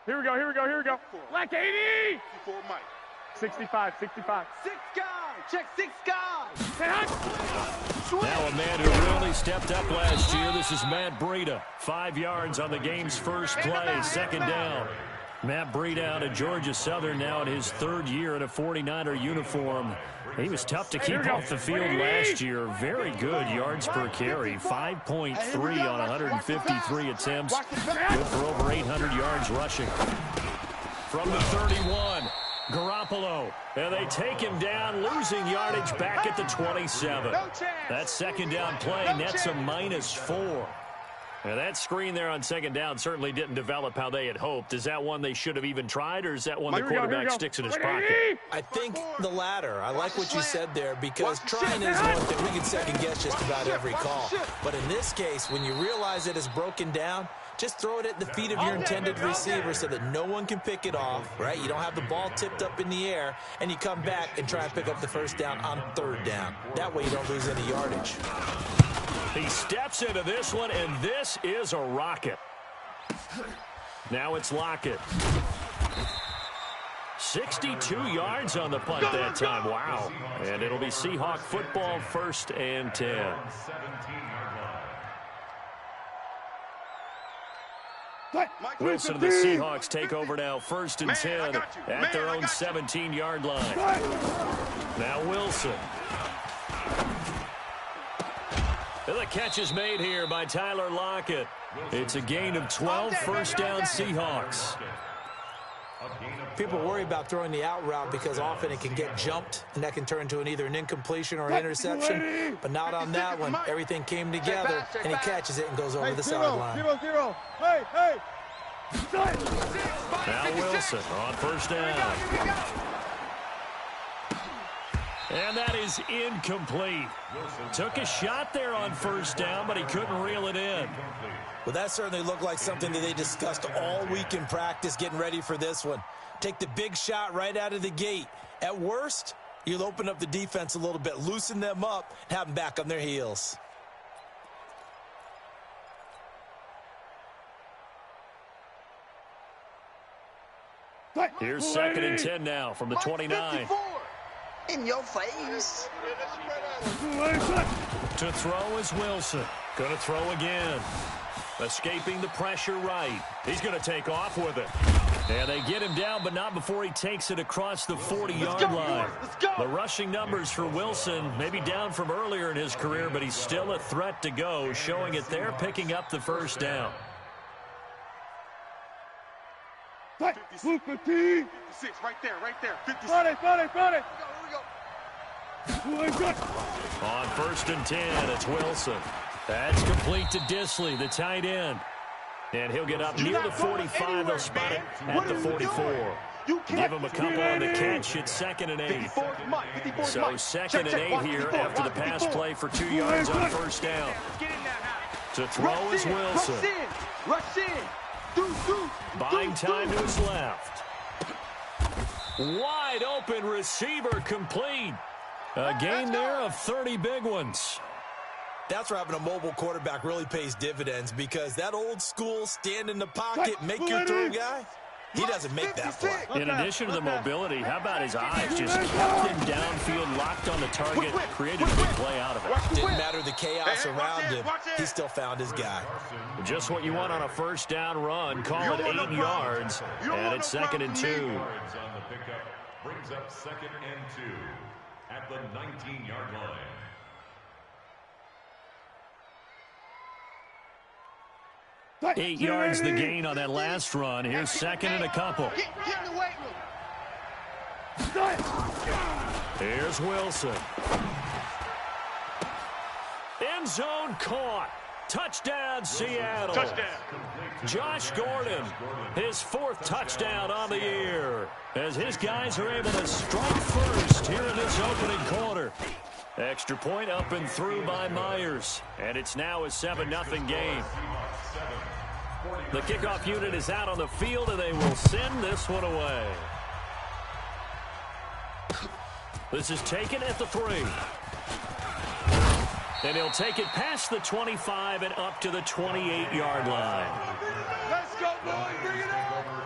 Here we go, here we go, here we go. Black 80! 65. 6 guys. Check 6 guys. Now a man who really stepped up last year. This is Matt Breida. 5 yards on the game's first play. Second down. Matt Breida out of Georgia Southern now in his 3rd year in a 49er uniform. He was tough to keep off the field last year. Very good yards per carry. 5.3 on 153 attempts. Good for over 800 yards rushing. From the 31, Garoppolo. And they take him down, losing yardage back at the 27. That second down play nets a -4. Now, that screen there on second down certainly didn't develop how they had hoped. Is that one they should have even tried, or is that one the quarterback sticks in his pocket? I think the latter. I like what you said there, because trying is one thing. We can second-guess just about every call. But in this case, when you realize it is broken down, just throw it at the feet of your intended receiver so that no one can pick it off, right? You don't have the ball tipped up in the air, and you come back and try and pick up the first down on 3rd down. That way you don't lose any yardage. He steps into this one, and this is a rocket. Now it's Lockett. 62 yards on the punt that time. Wow. And it'll be Seahawk football, 1st and 10. Wilson and the Seahawks take over now, 1st and 10 at their own 17-yard line. Now Wilson. The catch is made here by Tyler Lockett. It's a gain of 12, 1st down Seahawks. People worry about throwing the out route because often it can get jumped, and that can turn into either an incompletion or an interception. But not on that one. Everything came together, and he catches it and goes over the sideline. 0-0. Hey. Now Wilson on 1st down. And that is incomplete. Took a shot there on 1st down, but he couldn't reel it in. Well, that certainly looked like something that they discussed all week in practice getting ready for this one. Take the big shot right out of the gate. At worst, you'll open up the defense a little bit, loosen them up, have them back on their heels. Here's 2nd and 10 now from the 29. In your face. To throw is Wilson. Going to throw again. Escaping the pressure right. He's going to take off with it. And they get him down, but not before he takes it across the 40-yard line. The rushing numbers for Wilson, maybe down from earlier in his career, but he's still a threat to go, showing it there, picking up the 1st down. 56, right there. 56. Got it. On 1st and 10, it's Wilson. That's complete to Disley, the tight end. And he'll get up near the 45. They'll spot it at the 44. Give him a couple on the catch. It's 2nd and 8. So 2nd and 8 here after the pass play for 2 yards on 1st down. To throw is Wilson. Rush in. Buying time to his left. Wide open receiver complete. A gain there of 30 big ones. That's where having a mobile quarterback really pays dividends, because that old school stand in the pocket, make your throw guy, he doesn't make that play. In addition to the mobility, how about his eyes? Just kept him downfield, locked on the target, created a big play out of it. Didn't matter the chaos around him. He still found his guy. Just what you want on a 1st down run. Call it 8 yards, and it's 2nd and 2. Brings up 2nd and 2 at the 19-yard line. Eight yards the gain on that last run. Here's 2nd and a couple. Here's Wilson. End zone caught. Touchdown, Seattle. Josh Gordon, his 4th touchdown on the year, as his guys are able to strike first here in this opening quarter. Extra point up and through by Myers, and it's now a 7-0 game. The kickoff unit is out on the field, and they will send this one away. This is taken at the 3. And he'll take it past the 25 and up to the 28-yard line. Let's go, boy. Bring it on.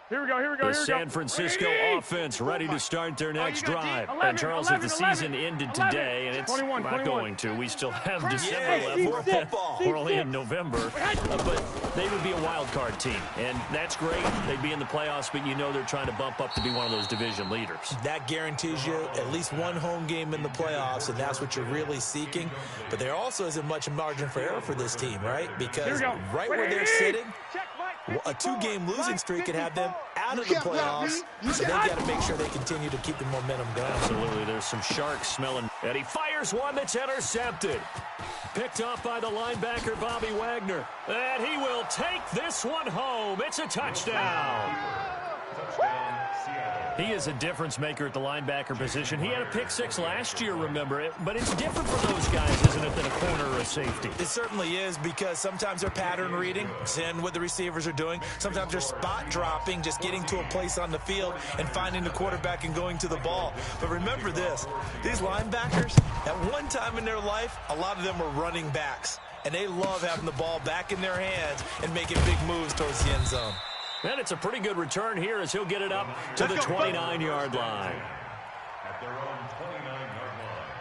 Here we go, here we go, The here we go. San Francisco offense ready to start their next drive. 11, And Charles, 11, if the season ended today, and it's 21, not 21. going to, we still have December Yeah, more left. football. We're only in November. But they would be a wild card team, and that's great. They'd be in the playoffs, but you know they're trying to bump up to be one of those division leaders. That guarantees you at least one home game in the playoffs, and that's what you're really seeking. But there also isn't much margin for error for this team, right? Because right where they're sitting, a two-game losing streak could have them out of the playoffs, so they've got to make sure they continue to keep the momentum going. Absolutely. There's some sharks smelling. And he fires one that's intercepted. Picked off by the linebacker, Bobby Wagner. And he will take this one home. It's a touchdown. He is a difference maker at the linebacker position. He had a pick six last year, remember it. But it's different for those guys, isn't it, than a corner or a safety? It certainly is, because sometimes they're pattern reading, seeing what the receivers are doing. Sometimes they're spot dropping, just getting to a place on the field and finding the quarterback and going to the ball. But remember this, these linebackers, at one time in their life, a lot of them were running backs. And they love having the ball back in their hands and making big moves towards the end zone. And it's a pretty good return here as he'll get it up to the 29-yard line. At their own 29-yard line.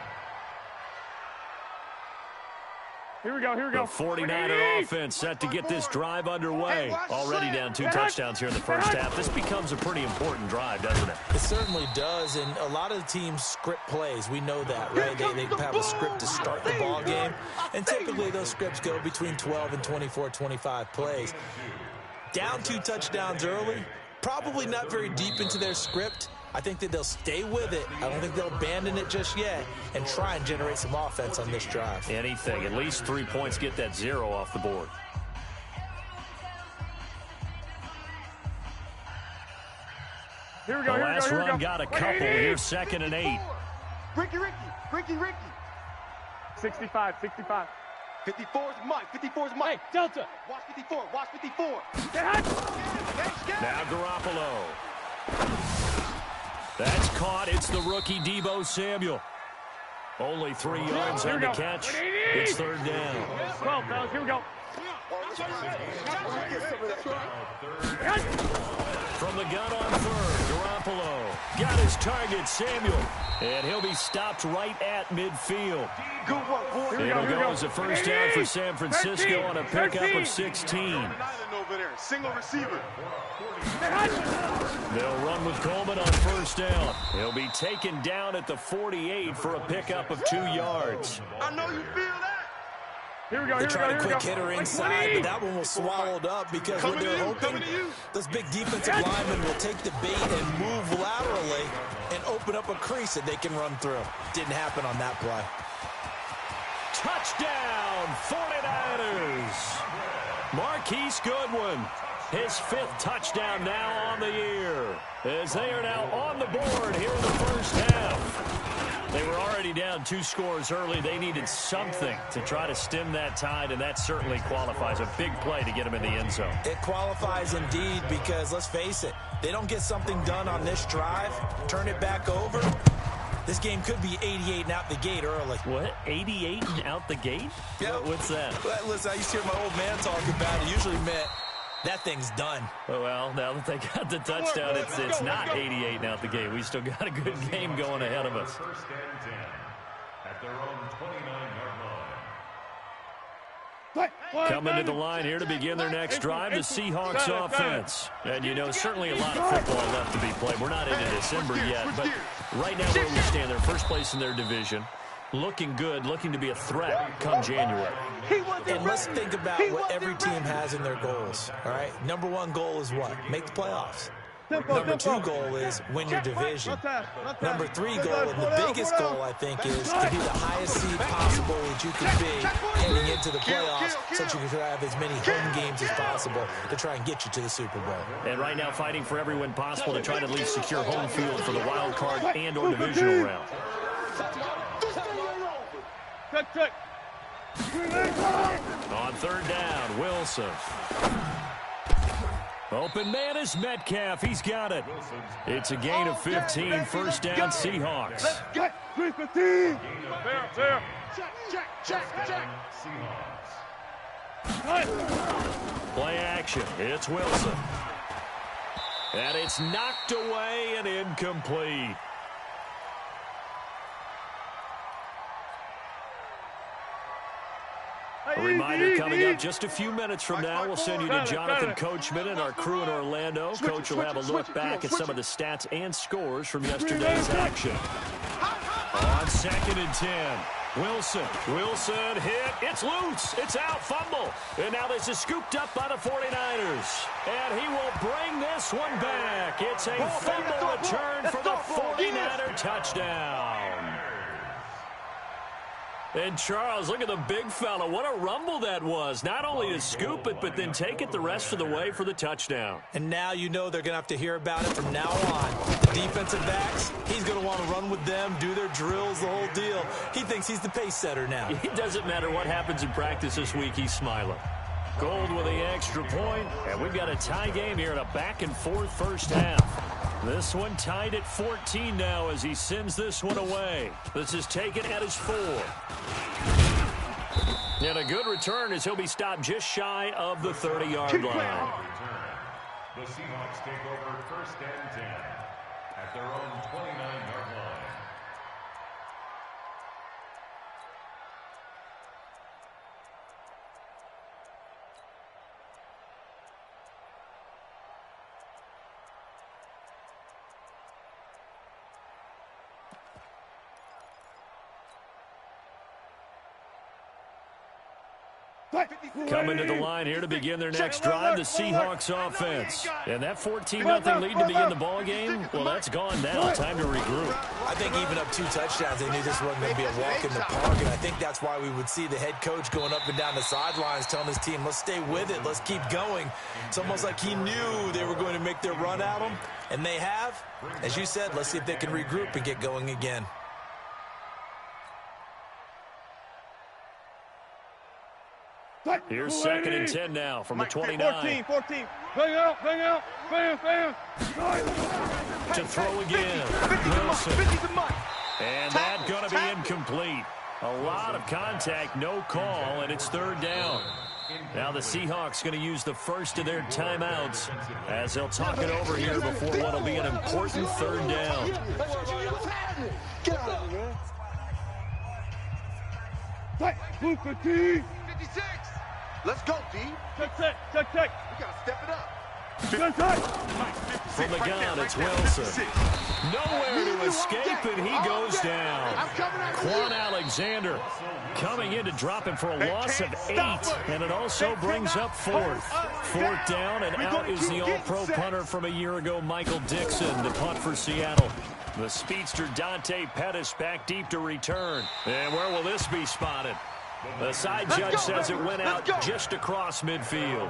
Here we go, here we go. The 49er offense set to get this drive underway. Already down 2 touchdowns here in the first half. This becomes a pretty important drive, doesn't it? It certainly does, and a lot of the teams script plays. We know that, right? They have a script to start the ball game, and typically those scripts go between 12 and 24, 25 plays. Down 2 touchdowns early, probably not very deep into their script. I think that they'll stay with it. I don't think they'll abandon it just yet and try and generate some offense on this drive. Anything. At least 3 points, get that 0 off the board. Here we go, The here we go, last here we run go. got a couple. Here's 2nd and 8. Ricky. 65, 65. 54 is Mike. 54 is Mike. Hey, Delta. Watch 54. Watch 54. Now Garoppolo. That's caught. It's the rookie Deebo Samuel. Only 3 yards on the catch. It's 3rd down. 12, fellas, here we go. From the gun on 3rd, Garoppolo got his target, Samuel. And he'll be stopped right at midfield. Good work, boy. It'll go as a first down for San Francisco on a pickup of 16. Single receiver. They'll run with Coleman on 1st down. He'll be taken down at the 48 for a pickup of 2 yards. I know you feel that. Here we go, They here we go, tried here a we quick go. hitter inside, but that one was swallowed up because what they're hoping, those big defensive linemen will take the bait and move laterally and open up a crease that they can run through. Didn't happen on that play. Touchdown, 49ers. Marquise Goodwin, his 5th touchdown now on the year, as they are now on the board here in the first half. They were already down 2 scores early. They needed something to try to stem that tide, and that certainly qualifies. A big play to get them in the end zone. It qualifies indeed because, let's face it, they don't get something done on this drive, turn it back over, this game could be 88 and out the gate early. What? 88 and out the gate? Yep. What's that? Well, listen, I used to hear my old man talk about it. It usually meant that thing's done. Oh, well, now that they got the touchdown, it's not 88 and out the gate. We still got a good game going ahead of us. 1st and 10 at their own 29-yard line. Coming to the line here to begin their next drive, the Seahawks offense. And, you know, certainly a lot of football left to be played. We're not into December yet, but right now where we stand, they're first place in their division. Looking good, looking to be a threat come January. And let's think about what every team has in their goals, all right? Number 1 goal is what? Make the playoffs. Number 2 goal is win your division. Number 3 goal, and the biggest goal, I think, is to be the highest seed possible that you can be heading into the playoffs so that you can have as many home games as possible to try and get you to the Super Bowl. And right now fighting for every win possible to try to at least secure home field for the wild card and or divisional round. Check. On 3rd down, Wilson. Open man is Metcalf. He's got it. It's a gain of 15. 1st down, Seahawks. Get 15. There. Check. Seahawks. Play action. It's Wilson. And it's knocked away and incomplete. A reminder coming up just a few minutes from now. We'll send you to Jonathan Coachman and our crew in Orlando. Coach will have a look back at some of the stats and scores from yesterday's action. On 2nd and 10. Wilson hit. It's loose. It's out. Fumble. And now this is scooped up by the 49ers. And he will bring this one back. It's a fumble return for the 49er touchdown. And Charles, look at the big fella. What a rumble that was. Not only to scoop it, but then take it the rest of the way for the touchdown. And now you know they're going to have to hear about it from now on. The defensive backs, he's going to want to run with them, do their drills, the whole deal. He thinks he's the pace setter now. It doesn't matter what happens in practice this week. He's smiling. Gold with the extra point, and we've got a tie game here in a back-and-forth first half. This one tied at 14 now as he sends this one away. This is taken at his 4. And a good return as he'll be stopped just shy of the 30-yard line. The Seahawks take over 1st and 10 at their own 29-yard line. Coming to the line here to begin their next drive, the Seahawks offense. And that 14-0 lead to begin the ball game, well, that's gone now. Time to regroup. I think even up 2 touchdowns, they knew this wasn't going to be a walk in the park, and I think that's why we would see the head coach going up and down the sidelines telling his team, let's stay with it, let's keep going. It's almost like he knew they were going to make their run at him, and they have. As you said, let's see if they can regroup and get going again. Here's 2nd and 10 now from the 29. 14. Bang out. Bam. To throw again. Wilson. And that's going to be incomplete. A lot of contact, no call, and it's 3rd down. Now the Seahawks going to use the first of their timeouts as they'll talk it over here before what will be an important 3rd down. Get out of here, man. Blue 15. 56. Let's go, D. Check. We got to step it up. From the gun, it's Wilson. Nowhere to escape, and he goes down. Quan Alexander coming in to drop him for a loss of 8, and it also brings up 4th. 4th down, and out is the all-pro punter from a year ago, Michael Dixon, to punt for Seattle. The speedster Dante Pettis back deep to return. And where will this be spotted? The side judge says it went out just across midfield.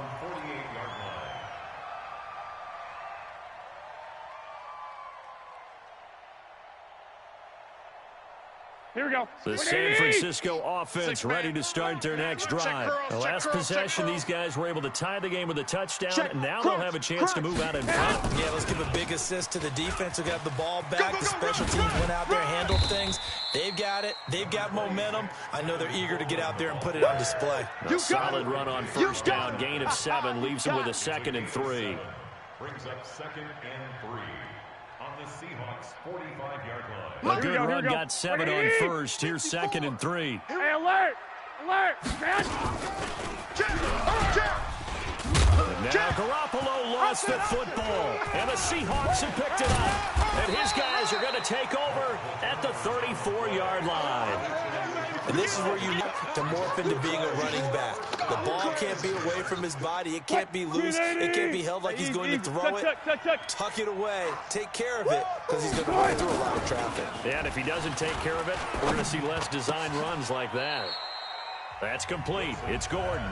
Here we go. The San Francisco offense ready to start their next drive. The last possession, these guys were able to tie the game with a touchdown. Now they'll have a chance to move out in front. Yeah, let's give a big assist to the defense who got the ball back. The special teams went out there, handled things. They've got it. They've got momentum. I know they're eager to get out there and put it on display. A solid run on 1st down. Gain of 7 leaves them with a 2nd and 3. Brings up 2nd and 3 on the Seahawks 45-yard line. A good run got 7 on 1st. Here's 2nd and 3. Hey, alert! And now Garoppolo lost the football, and the Seahawks have picked it up. And his guys are going to take over at the 34-yard line. And this is where you need to morph into being a running back. The ball can't be away from his body. It can't be loose. It can't be held like he's going to throw it. Tuck it away. Take care of it, because he's going to run through a lot of traffic. Yeah, and if he doesn't take care of it, we're going to see less design runs like that. That's complete. It's Gordon.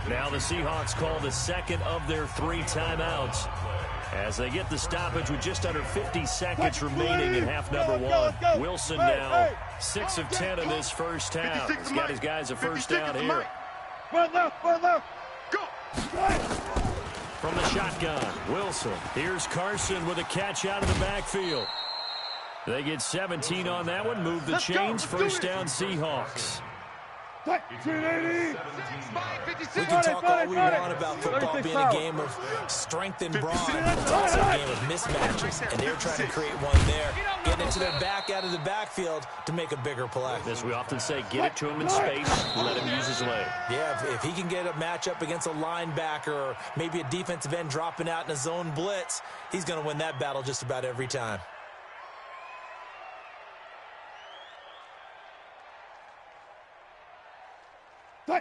Now the Seahawks call the 2nd of their 3 timeouts as they get the stoppage with just under 50 seconds remaining in half number 1. Wilson now 6 of 10 in this first half. He's got his guys a first down here. Run left, go! From the shotgun, Wilson. Here's Carson with a catch out of the backfield. They get 17 on that one. Move the chains. First down, Seahawks. We can talk all we want about football being a game of strength and brawn. It's also a game of mismatches, and they're trying to create one there, getting it to their back out of the backfield to make a bigger play. As we often say, get it to him in space, let him use his leg. Yeah, if he can get a matchup against a linebacker or maybe a defensive end dropping out in a zone blitz, he's going to win that battle just about every time.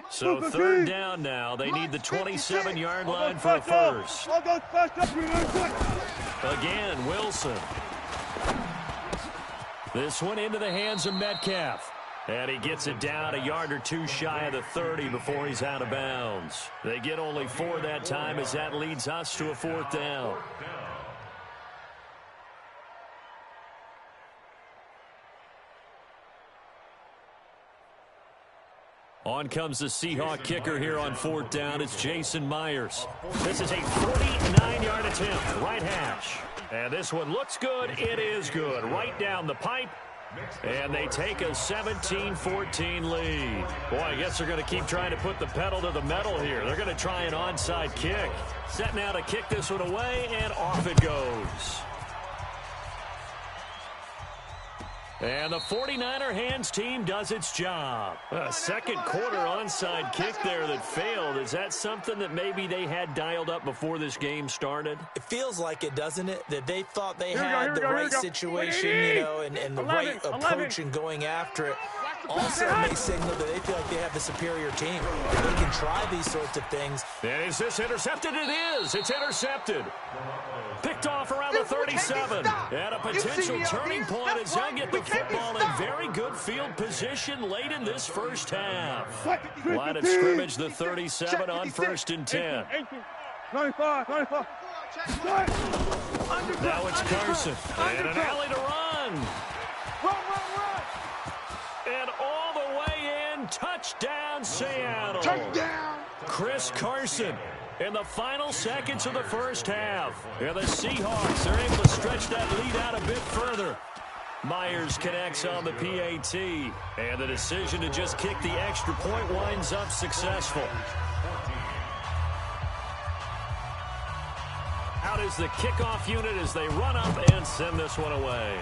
So third down now. They need the 27-yard line for a first. Again, Wilson. This one into the hands of Metcalf. And he gets it down a yard or two shy of the 30 before he's out of bounds. They get only 4 that time as that leads us to a fourth down. On comes the Seahawk kicker here on fourth down. It's Jason Myers. This is a 49-yard attempt, right hash. And this one looks good. It is good. Right down the pipe. And they take a 17-14 lead. Boy, I guess they're going to keep trying to put the pedal to the metal here. They're going to try an onside kick. Set now to kick this one away, and off it goes. And the 49er hands team does its job. A second quarter onside kick there that failed. Is that something that maybe they had dialed up before this game started? It feels like it, doesn't it? That they thought they had the right situation, you know, and the right approach in going after it. Also may signal that they feel like they have the superior team. They can try these sorts of things. And is this intercepted? It is. It's intercepted. Picked off around the 37. And a potential turning point as they'll get the football in very good field position late in this first half. Line of scrimmage, the 37 on 1st and 10. 95. Now it's Carson. And an alley to run. And all the way in, touchdown Seattle. Touchdown. Chris Carson in the final seconds of the first half. And the Seahawks are able to stretch that lead out a bit further. Myers connects on the PAT. And the decision to just kick the extra point winds up successful. Out is the kickoff unit as they run up and send this one away.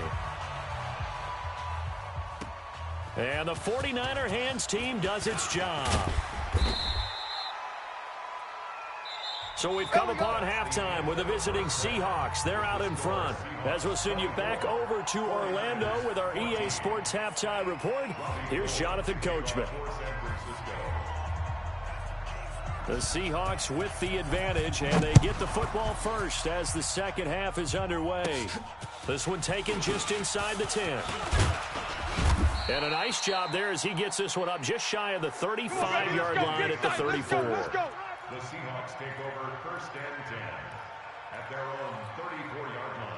And the 49er hands team does its job. So we've come upon halftime with the visiting Seahawks. They're out in front. As we'll send you back over to Orlando with our EA Sports Halftime Report, here's Jonathan Coachman. The Seahawks with the advantage, and they get the football first as the second half is underway. This one taken just inside the 10. And a nice job there as he gets this one up just shy of the 35-yard line at the 34. The Seahawks take over 1st and 10 at their own 34-yard line.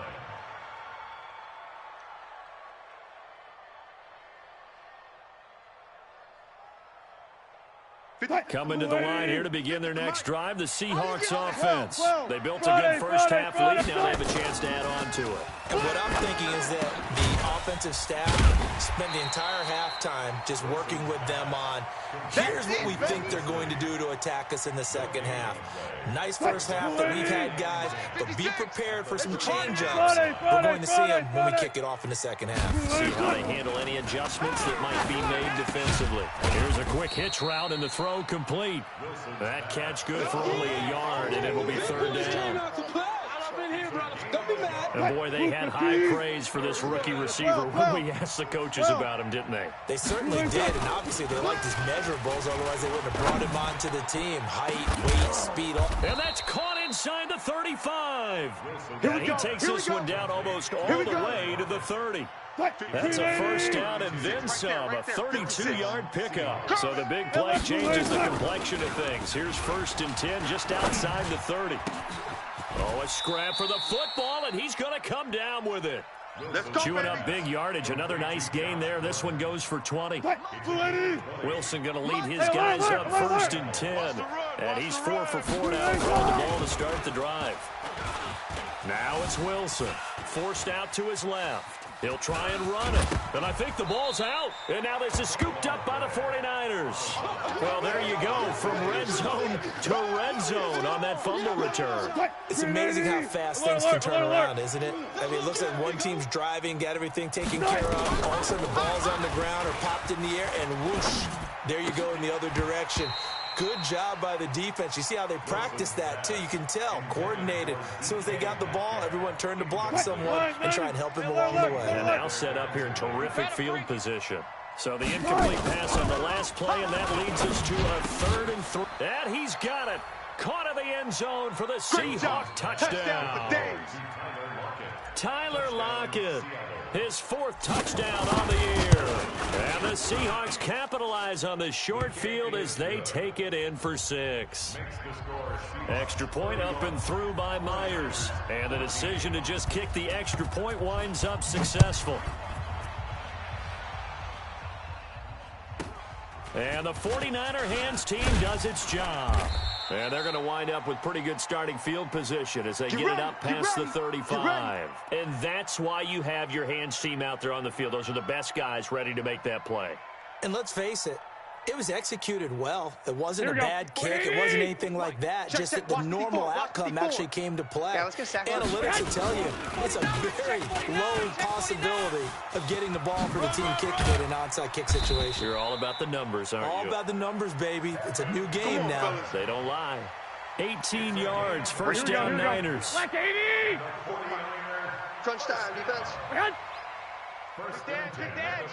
Coming to the line here to begin their next drive, the Seahawks offense. They built a good first half lead. Now they have a chance to add on to it. And what I'm thinking is that the offensive staff spent the entire halftime just working with them on, here's what we think they're going to do to attack us in the second half. Nice first half that we've had, guys, but be prepared for some change-ups. We're going to see them when we kick it off in the second half. See how they handle any adjustments that might be made defensively. Here's a quick hitch route and the throw complete. That catch good for only a yard, and it will be third down. And boy, they had high praise for this rookie receiver when we asked the coaches about him, didn't they? They certainly did, and obviously they liked his measurables, otherwise they wouldn't have brought him onto the team. Height, weight, speed. And that's caught inside the 35. And he takes this one down almost all the way to the 30. That's a first down and then some, a 32-yard pickup. So the big play changes the complexion of things. Here's 1st and 10 just outside the 30. Oh, a scrap for the football, and he's going to come down with it. Chewing up big yardage. Another nice gain there. This one goes for 20. Wilson going to lead his guys up 1st and 10. And he's 4 for 4 now, throwing the ball to start the drive. Now it's Wilson. Forced out to his left. He'll try and run it. And I think the ball's out. And now this is scooped up by the 49ers. Well, there you go. From red zone to red zone on that fumble return. It's amazing how fast things can turn around, isn't it? I mean, it looks like one team's driving, got everything taken care of. All of a sudden, the ball's on the ground or popped in the air, and whoosh, there you go in the other direction. Good job by the defense. You see how they practice that, too. You can tell, coordinated. As soon as they got the ball, everyone turned to block someone and try and help him along the way. And now set up here in terrific field position. So the incomplete pass on the last play, and that leads us to a 3rd and 3. And he's got it. Caught in the end zone for the Seahawk touchdown. Tyler Lockett, his 4th touchdown on the year. And the Seahawks capitalize on the short field as they take it in for 6. Extra point up and through by Myers. And the decision to just kick the extra point winds up successful. And the 49er hands team does its job. And they're going to wind up with pretty good starting field position as they get it up past the 35. And that's why you have your hands team out there on the field. Those are the best guys ready to make that play. And let's face it, it was executed well. It wasn't a bad kick. It wasn't anything like that. Just that the normal outcome actually came to play. Analytics will tell you it's a very low possibility of getting the ball for the team kicking it in an onside kick situation. You're all about the numbers, aren't you? All about the numbers, baby. It's a new game now. They don't lie. 18 yards, first down Niners. Black 80! Crunch time, defense. First down, good edge.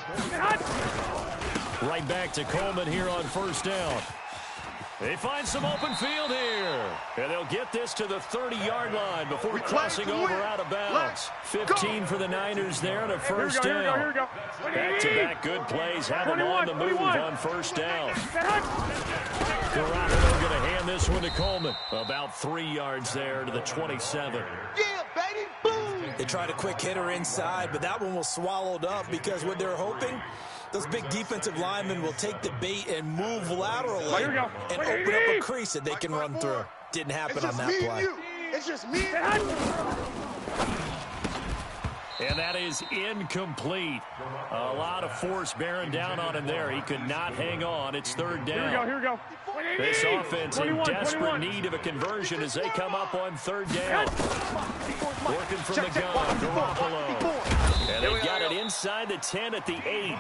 Right back to Coleman here on first down. They find some open field here. And they'll get this to the 30-yard line before crossing over out of bounds. 15 for the Niners there and a first down. Back-to-back good plays have them on the move on first down. Garoppolo going to hand this one to Coleman. About 3 yards there to the 27. Yeah, baby, boom! They tried a quick hitter inside, but that one was swallowed up because what they're hoping, those big defensive linemen will take the bait and move laterally and open up a crease that they can run through. Didn't happen on that play. It's just me. And that is incomplete. A lot of force bearing down on him there. He could not hang on. It's 3rd down. Here we go. This offense in desperate need of a conversion as they come up on 3rd down. Working from the gun, Garoppolo. And they've got it inside the 10 at the 8.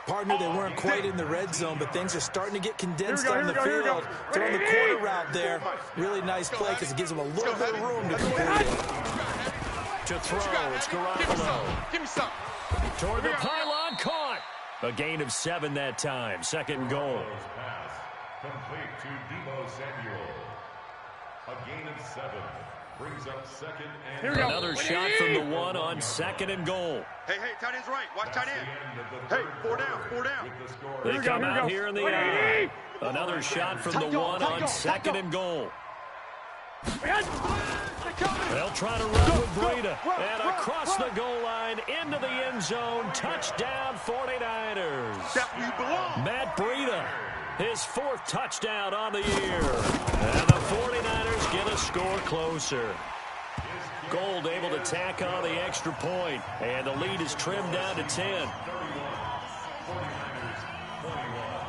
Partner, they weren't quite in the red zone, but things are starting to get condensed on the field. Throwing the corner route there. Really nice play because it gives them a little bit of room to complete it. To throw, it's Garoppolo. Give me some. Toward the pylon, caught. A gain of 7 that time. 2nd and goal. Pass complete to Deebo Samuel. A gain of 7 brings up 2nd and Another shot from the 1 on 2nd and goal. Hey, tight end's right. Watch tight end. Hey, 4 down. They come out here in the eye. Another shot from the 1 on 2nd and goal. They'll try to run with Breida. And across the goal line into the end zone. Touchdown 49ers. Matt Breida, his 4th touchdown on the year. And the 49ers get a score closer. Gold able to tack on the extra point. And the lead is trimmed down to 10.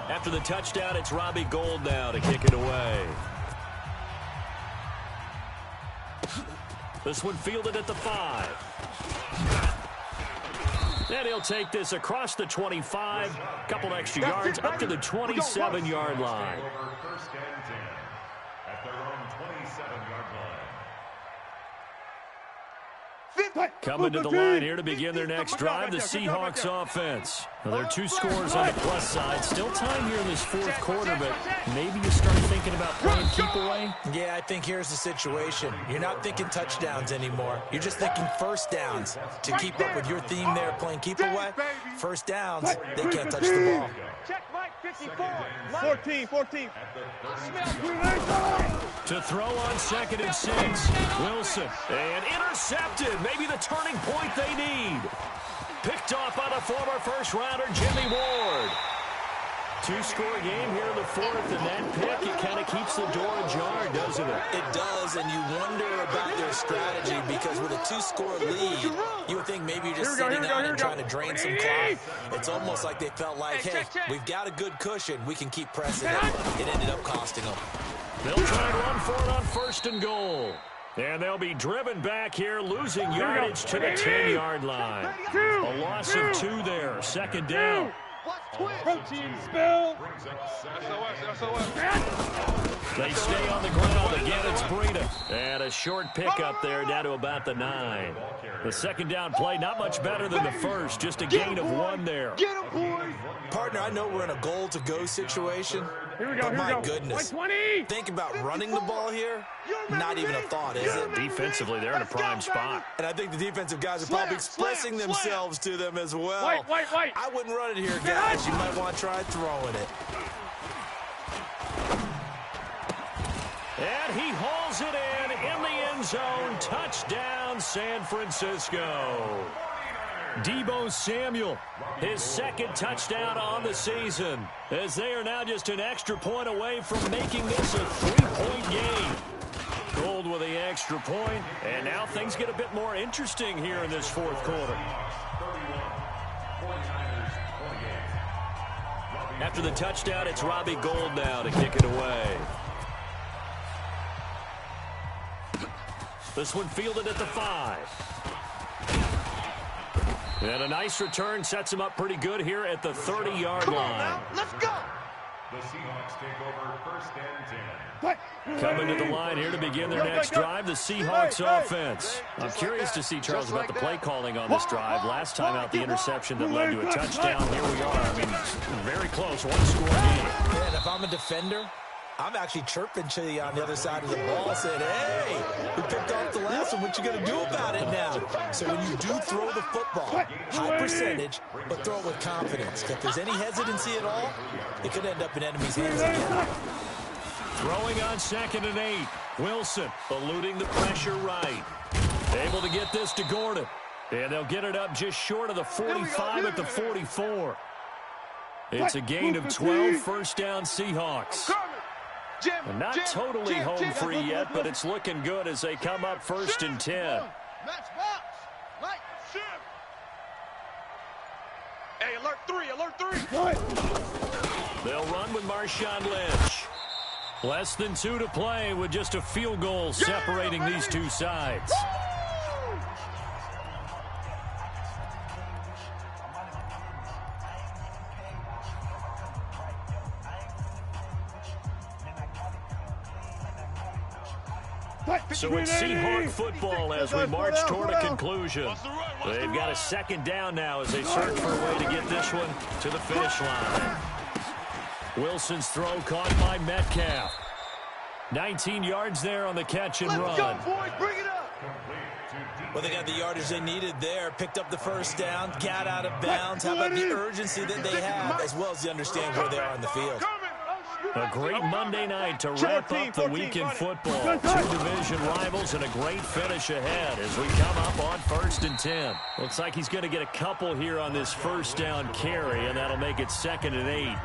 After the touchdown, it's Robbie Gould now to kick it away. This one fielded at the 5. And he'll take this across the 25. A couple extra yards up to the 27-yard line. First and 10 at their own 27-yard line. Coming to the line here to begin their next drive, the Seahawks offense. Now, there are 2 scores on the plus side. Still time here in this 4th quarter, but maybe you start thinking about playing keep away? Yeah, I think here's the situation. You're not thinking touchdowns anymore. You're just thinking first downs. To keep up with your theme there, playing keep away, first downs, they can't touch the ball. Check Mike 54. 14. To throw on 2nd and 6. Wilson. And intercepted. Maybe the turning point they need. Picked off by the former first-rounder Jimmy Ward. Two-score game here in the fourth, and that pick, it kind of keeps the door ajar, doesn't it? It does, and you wonder about their strategy because with a two-score lead, you would think maybe you're just sitting out and trying to drain some clock. It's almost like they felt like, hey, we've got a good cushion. We can keep pressing it. It ended up costing them. They'll try and run for it on first and goal. And they'll be driven back here, losing yardage to the 10-yard line. A loss of 2 there. Second down. Protein spill. They stay on the ground. Again, it's Breida. And a short pickup there down to about the 9. The second down play, not much better than the first. Just a gain of 1 there. Get him, boys. Partner, I know we're in a goal-to-go situation, but my goodness, think about running the ball here. Not even a thought, is it? Defensively, they're in a prime spot. And I think the defensive guys are probably expressing themselves to them as well. I wouldn't run it here, guys. You might want to try throwing it. And he hauls it in the end zone. Touchdown, San Francisco. Deebo Samuel, his second touchdown on the season, as they are now just an extra point away from making this a 3-point game. Gold with the extra point, and now things get a bit more interesting here in this fourth quarter. After the touchdown, it's Robbie Gould now to kick it away. This one fielded at the 5. And a nice return sets him up pretty good here at the 30-yard line. Let's go. The Seahawks take over first and 10. Coming to the line here to begin their next drive, the Seahawks offense. I'm curious to see, Charles, about the play calling on this drive. Last time out, the interception that led to a touchdown. Here we are. I mean, very close, one-score game. Yeah, and if I'm a defender, I'm actually chirping to you on the other side of the ball, saying, hey, we picked off the last one. What you going to do about it now? So when you do throw the football, high percentage, but throw it with confidence. If there's any hesitancy at all, it could end up in enemy's hands again. Throwing on 2nd and 8. Wilson eluding the pressure right. Able to get this to Gordon. And they'll get it up just short of the 45 at the 44. It's a gain of 12, first down Seahawks. And not totally home free yet, but it's looking good as they come up first and 10. Hey, alert 3, alert 3. They'll run with Marshawn Lynch. Less than 2 to play with just a field goal separating these two sides. So it's Seahawk football as we march toward a conclusion. They've got a second down now as they search for a way to get this one to the finish line. Wilson's throw caught by Metcalf. 19 yards there on the catch and run. Let's go, boys. Bring it up. Well, they got the yardage they needed there. Picked up the first down, got out of bounds. How about the urgency that they have, as well as they understand where they are on the field? A great Monday night to wrap up the week in football. Two division rivals and a great finish ahead as we come up on first and 10. Looks like he's going to get a couple here on this first down carry, and that'll make it 2nd and 8.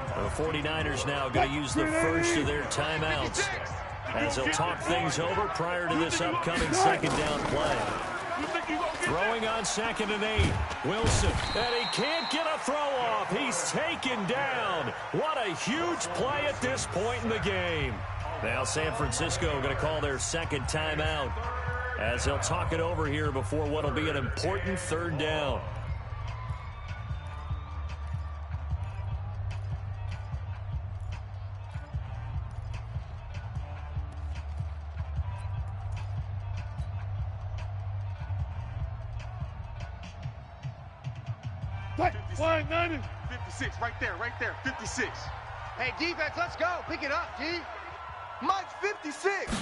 The 49ers now going to use the first of their timeouts as they'll talk things over prior to this upcoming second down play. Throwing on 2nd and 8. Wilson, and he can't get a throw off. He's taken down. What a huge play at this point in the game. Now San Francisco going to call their second timeout as they'll talk it over here before what will be an important third down. Flying 90. 56, right there, 56. Hey, defense, let's go. Pick it up, D. Mike's 56.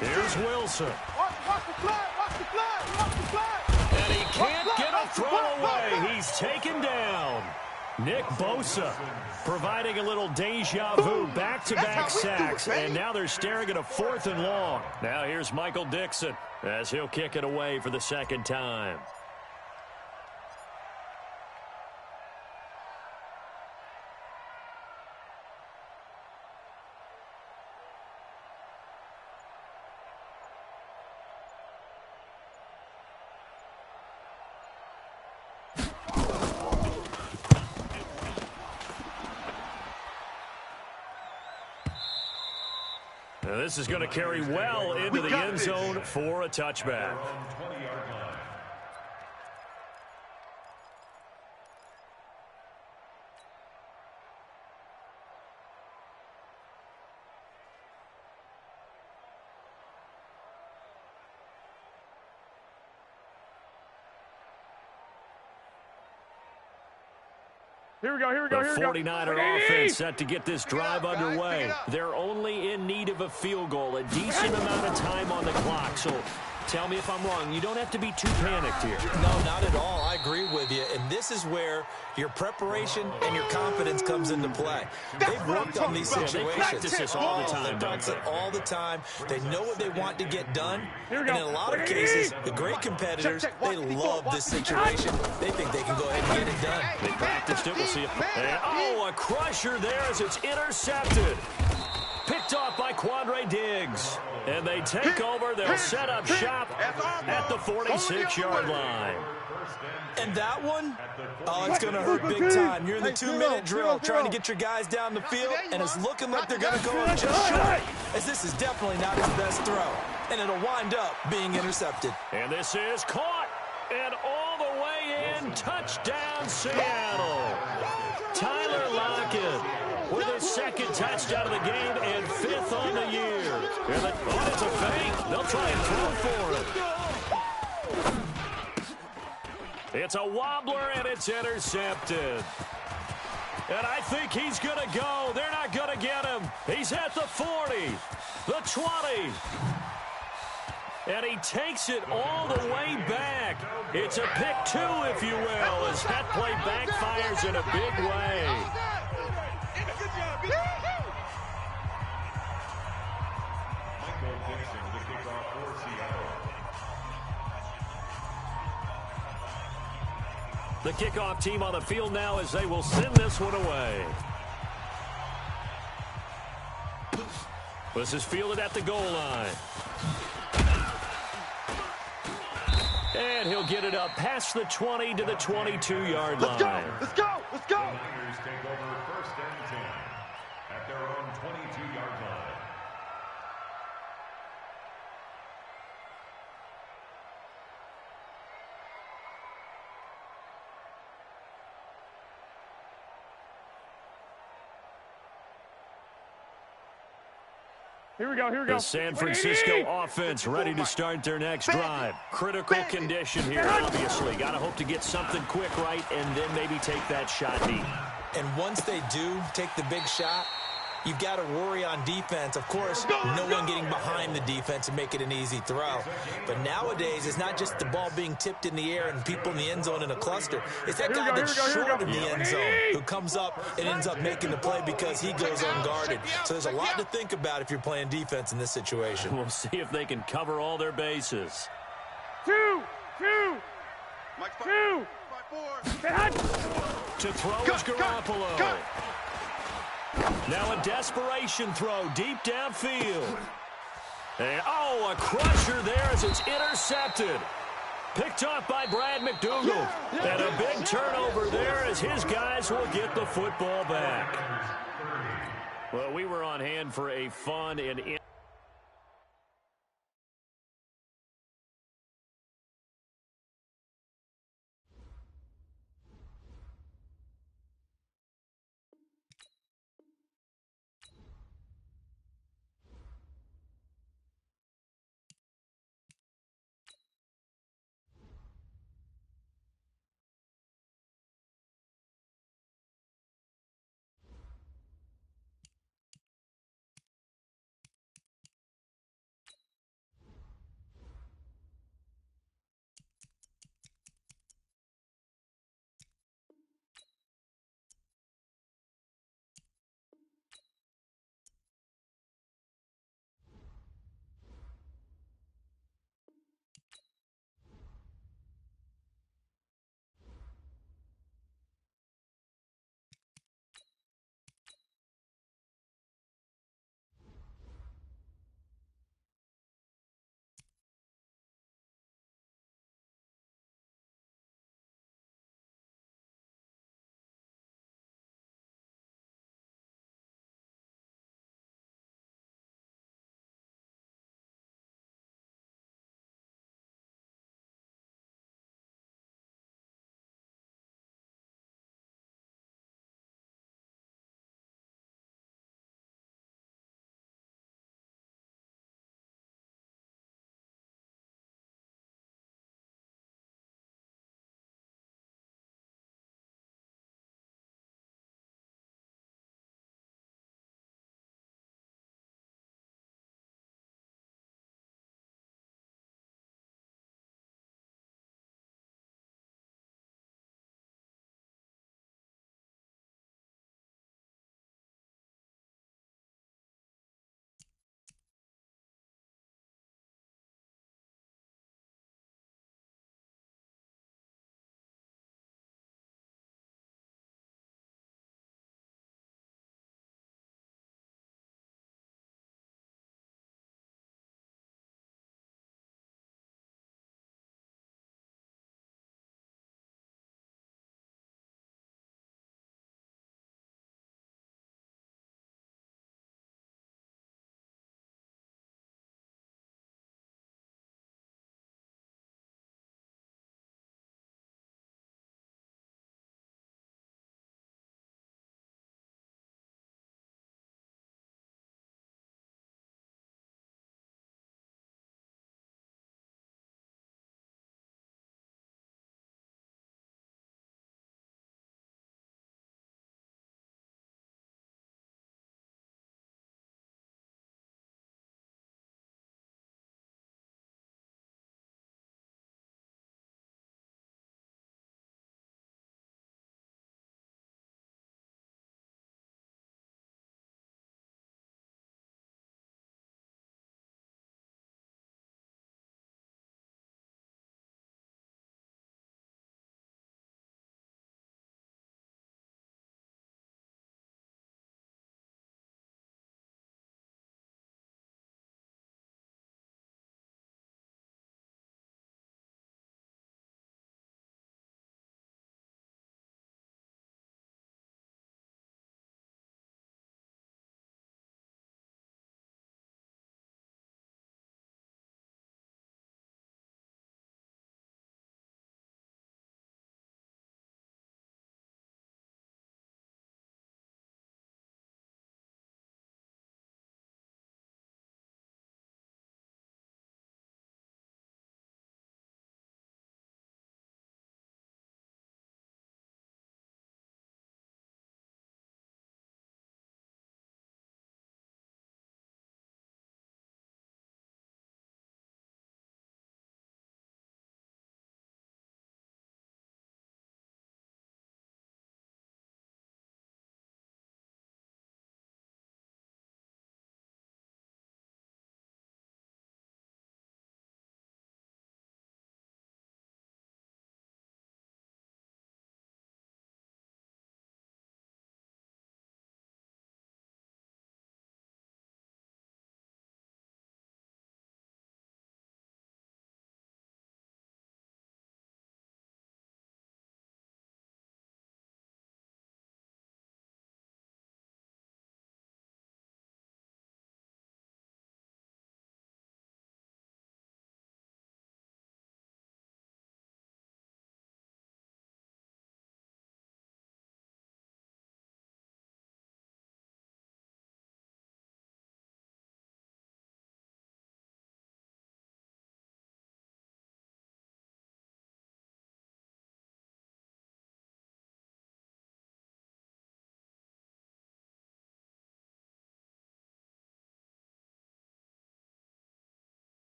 Here's Wilson. Watch the fly, watch the fly, watch the fly. And he can't get a throw away. He's taken down. Nick Bosa providing a little deja vu, back-to-back sacks, and now they're staring at a 4th and long. Now here's Michael Dixon as he'll kick it away for the second time. Now this is going to carry well into the end zone for a touchback. Here we go, here we go, here we go. The 49er offense set to get this drive underway. They're only in need of a field goal, a decent amount of time on the clock. So tell me if I'm wrong. You don't have to be too panicked here. No, not at all. I agree with you. And this is where your preparation and your confidence comes into play. They've worked on these situations. They practice this all the time, They practice it all the time. They know what they want to get done. And in a lot of cases, the great competitors, they love this situation. They think they can go ahead and get it done. They practiced it. We'll see if... Oh, a crusher there as it's intercepted. Picked off by Quandre Diggs. And they take over. They'll set up shop at the 46-yard line. And that one, oh, it's going to hurt big time. You're in the 2-minute drill trying to get your guys down the field, and it's looking like they're going to go just short, as this is definitely not his best throw. And it'll wind up being intercepted. And this is caught. And all the way in, touchdown Seattle. Tyler Lockett with his second touchdown of the game and 5th on the year. Oh, it's a fake. They'll try and throw for it. It's a wobbler, and it's intercepted. And I think he's going to go. They're not going to get him. He's at the 40, the 20. And he takes it all the way back. It's a pick 2, if you will, as that play backfires in a big way. The kickoff team on the field now as they will send this one away. This is fielded at the goal line. And he'll get it up past the 20 to the 22-yard line. Let's go! Let's go! Let's go! The Niners take over 1st and 10 at their own 22-yard line. Here we go, here we go. The San Francisco offense ready to start their next drive. Critical condition here, obviously. Got to hope to get something quick right and then maybe take that shot deep. And once they do take the big shot, you've got to worry on defense. Of course, no one getting behind the defense and make it an easy throw. But nowadays, it's not just the ball being tipped in the air and people in the end zone in a cluster. It's that guy that's short in the end zone who comes up and ends up making the play because he goes unguarded. So there's a lot to think about if you're playing defense in this situation. We'll see if they can cover all their bases. 2. To throw is Garoppolo. Now a desperation throw deep downfield. And, oh, a crusher there as it's intercepted. Picked off by Brad McDougal. And a big turnover there as his guys will get the football back. Well, we were on hand for a fun and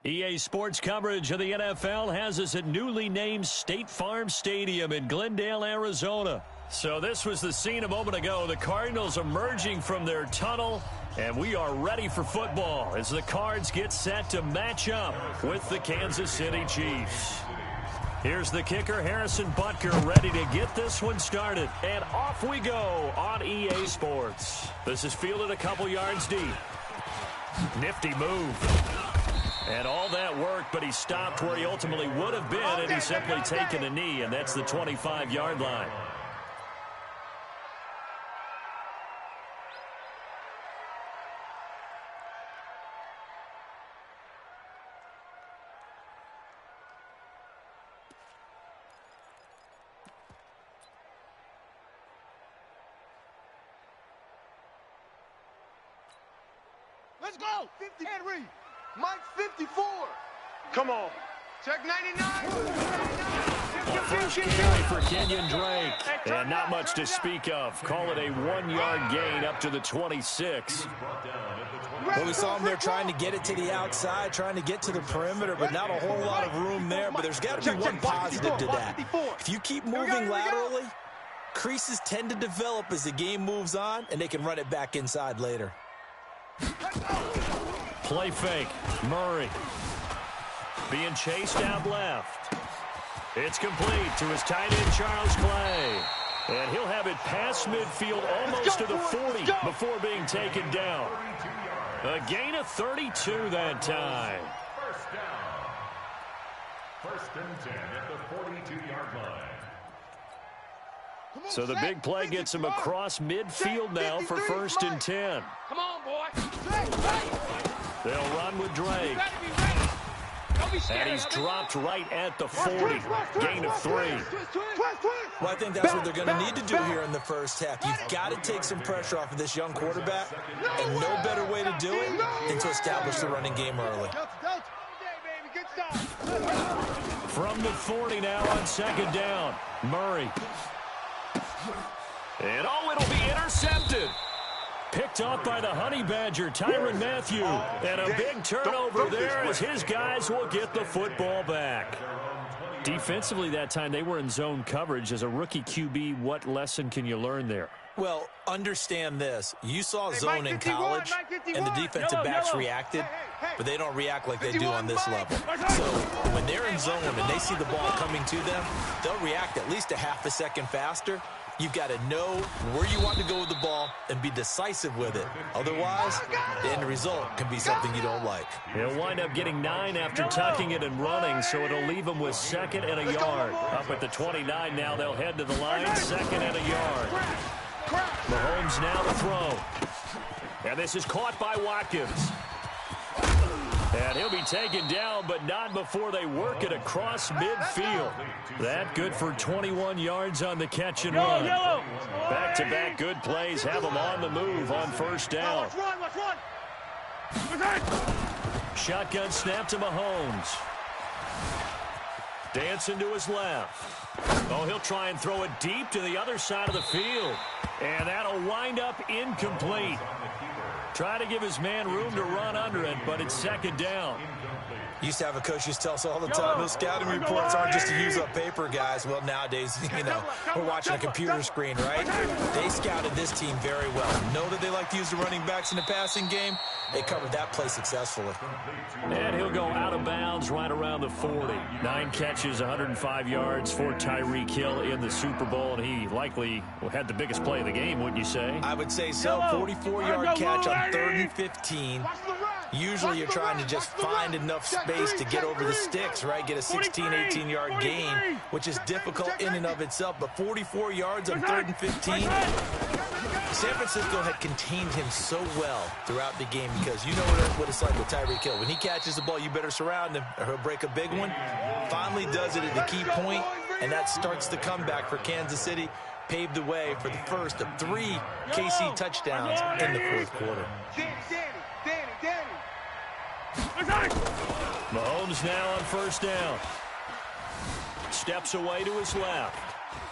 EA Sports coverage of the NFL has us at newly named State Farm Stadium in Glendale, Arizona. So this was the scene a moment ago. The Cardinals emerging from their tunnel, and we are ready for football as the Cards get set to match up with the Kansas City Chiefs. Here's the kicker, Harrison Butker, ready to get this one started. And off we go on EA Sports. This is fielded a couple yards deep. Nifty move. And all that work, but he stopped where he ultimately would have been, and he's simply taken a knee, and that's the 25-yard line. Let's go. 50. Henry. Mike 54. Come on. Check 99. First carry for Kenyon Drake. And not much to speak of. Call it a 1-yard gain up to the 26. Well, we saw him there trying to get it to the outside, trying to get to the perimeter, but not a whole lot of room there. But there's got to be one positive to that. If you keep moving laterally, creases tend to develop as the game moves on, and they can run it back inside later. Play fake. Murray. Being chased out left. It's complete to his tight end, Charles Clay. And he'll have it past midfield almost to the 40 before being taken down. A gain of 32 that time. First down. First and 10 at the 42-yard line. So the big play gets him across midfield now for first and 10. Come on, boy. They'll run with Drake. And he's dropped right at the 40. Gain of 3. Well, I think that's what they're going to need to do here in the first half. You've got to take some pressure off of this young quarterback, and no better way to do it than to establish the running game early. From the 40 now on second down. Murray. And it'll be intercepted. Picked off by the Honey Badger, Tyrann Mathieu. And a big turnover there as his guys will get the football back. Defensively that time, they were in zone coverage. As a rookie QB, what lesson can you learn there? Well, understand this. You saw zone in college, and the defensive backs reacted, but they don't react like they do on this level. So when they're in zone and they see the ball coming to them, they'll react at least a half a second faster. You've got to know where you want to go with the ball and be decisive with it. Otherwise, the end result can be something you don't like. He'll wind up getting 9 after tucking it and running, so it'll leave him with second and a yard. Up at the 29 now, they'll head to the line, second and a yard. Mahomes now to throw. And this is caught by Watkins. And he'll be taken down, but not before they work it across midfield. That good for 21 yards on the catch and run. Back-to-back good plays have them on the move on first down. Shotgun snap to Mahomes. Dancing to his left. Oh, he'll try and throw it deep to the other side of the field. And that'll wind up incomplete. Try to give his man room to run under it, but it's second down. Used to have a coach used to tell us all the time, those scouting reports aren't just to use up paper, guys. Well, nowadays, we're watching a computer screen, right? They scouted this team very well. Know that they like to use the running backs in the passing game. They covered that play successfully. And he'll go out of bounds right around the 40. 9 catches, 105 yards for Tyreek Hill in the Super Bowl, and he likely had the biggest play of the game, wouldn't you say? I would say so. 44-yard catch on 3rd and 15. Usually you're trying to just find enough space to get over the sticks, right? Get a 16, 18-yard gain, which is difficult in and of itself. But 44 yards on 3rd and 15. San Francisco had contained him so well throughout the game because you know what it's like with Tyreek Hill. When he catches the ball, you better surround him or he'll break a big one. Finally does it at the key point, and that starts the comeback for Kansas City. Paved the way for the first of 3 KC touchdowns in the 4th quarter. Mahomes now on first down. Steps away to his left.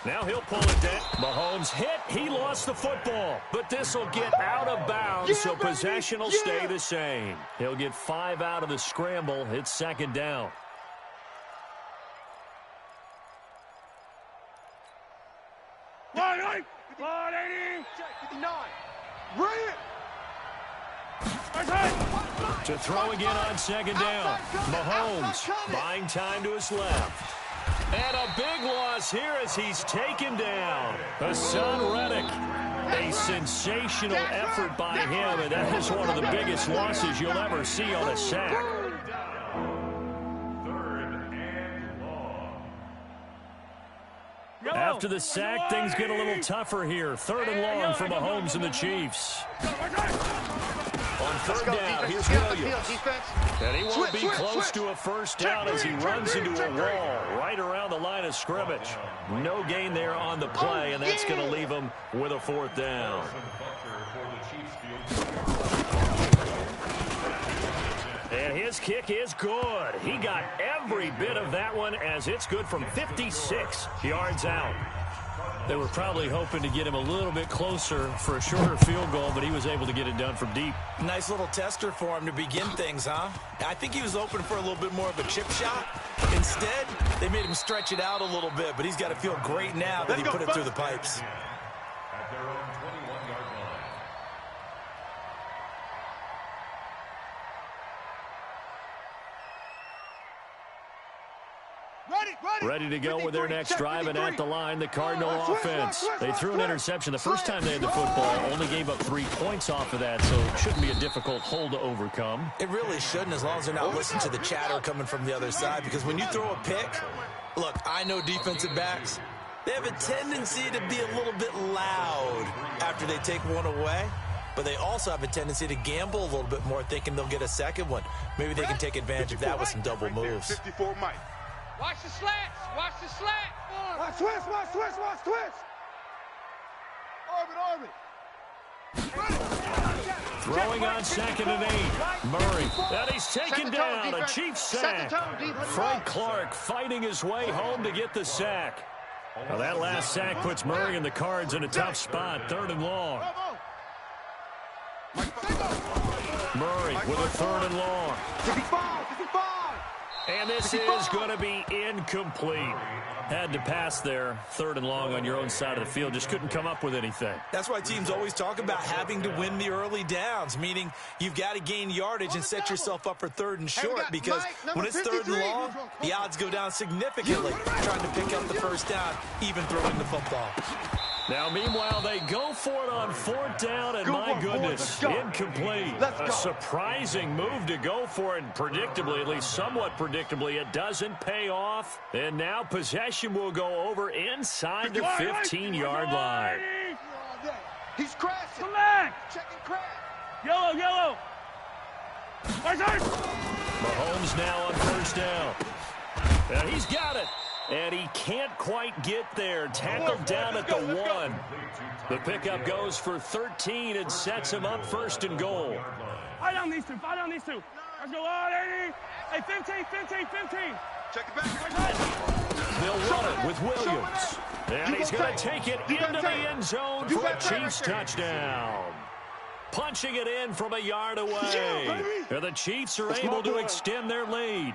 Now he'll pull it down. Mahomes hit. He lost the football. But this will get out of bounds, so possession will stay the same. He'll get 5 out of the scramble. It's second down. Line 80. 59. Bring it. To throw again on second down. Mahomes buying time to his left. And a big loss here as he's taken down. Hassan Reddick. A sensational effort by him, and that is one of the biggest losses you'll ever see on a sack. After the sack, things get a little tougher here. 3rd and long for Mahomes and the Chiefs. On 3rd down, here's Williams. And he won't be close to a first down as he runs into a wall right around the line of scrimmage. No gain there on the play, and that's going to leave him with a 4th down. And his kick is good. He got every bit of that one as it's good from 56 yards out. They were probably hoping to get him a little bit closer for a shorter field goal, but he was able to get it done from deep. Nice little tester for him to begin things, huh? I think he was open for a little bit more of a chip shot. Instead, they made him stretch it out a little bit, but he's got to feel great now that he put it through the pipes. At their own 21-yard line. Ready to go with their next drive, and at the line, the Cardinal offense. They threw an interception the first time they had the football, only gave up 3 points off of that, so it shouldn't be a difficult hole to overcome. It really shouldn't, as long as they're not listening to the chatter coming from the other side, because when you throw a pick, look, I know defensive backs, they have a tendency to be a little bit loud after they take one away, but they also have a tendency to gamble a little bit more, thinking they'll get a second one. Maybe they can take advantage of that with some double moves. 54 Mike. Watch the slats. Watch the slat. Watch twist. Watch twist. Watch twist. Orbit. Throwing on 2nd and 8. Murray. And he's taken down. A Chiefs sack. Frank Clark fighting his way home to get the sack. Well, that last sack puts Murray and the Cards in a tough spot. 3rd and long. Murray with a 3rd and long. 55. And this is going to be incomplete. Had to pass there, 3rd and long on your own side of the field. Just couldn't come up with anything. That's why teams always talk about having to win the early downs, meaning you've got to gain yardage and set yourself up for 3rd and short, because when it's 3rd and long, the odds go down significantly trying to pick up the first down, even throwing the football. Now, meanwhile, they go for it on 4th down, and my goodness, incomplete. A surprising move to go for it, and predictably, at least somewhat predictably, it doesn't pay off. And now possession will go over inside the 15-yard line. He's crashing. Checking crash. Yellow. Mahomes now on 1st down. And he's got it. And he can't quite get there. Tackled down at the 1. The pickup goes for 13 and sets him up 1st and goal. Fight on these two. Let's go on 80. Hey, 15. Check it back. They'll run it with Williams. And he's going to take it into the end zone for a Chiefs touchdown. Punching it in from a yard away. And the Chiefs are able to extend their lead.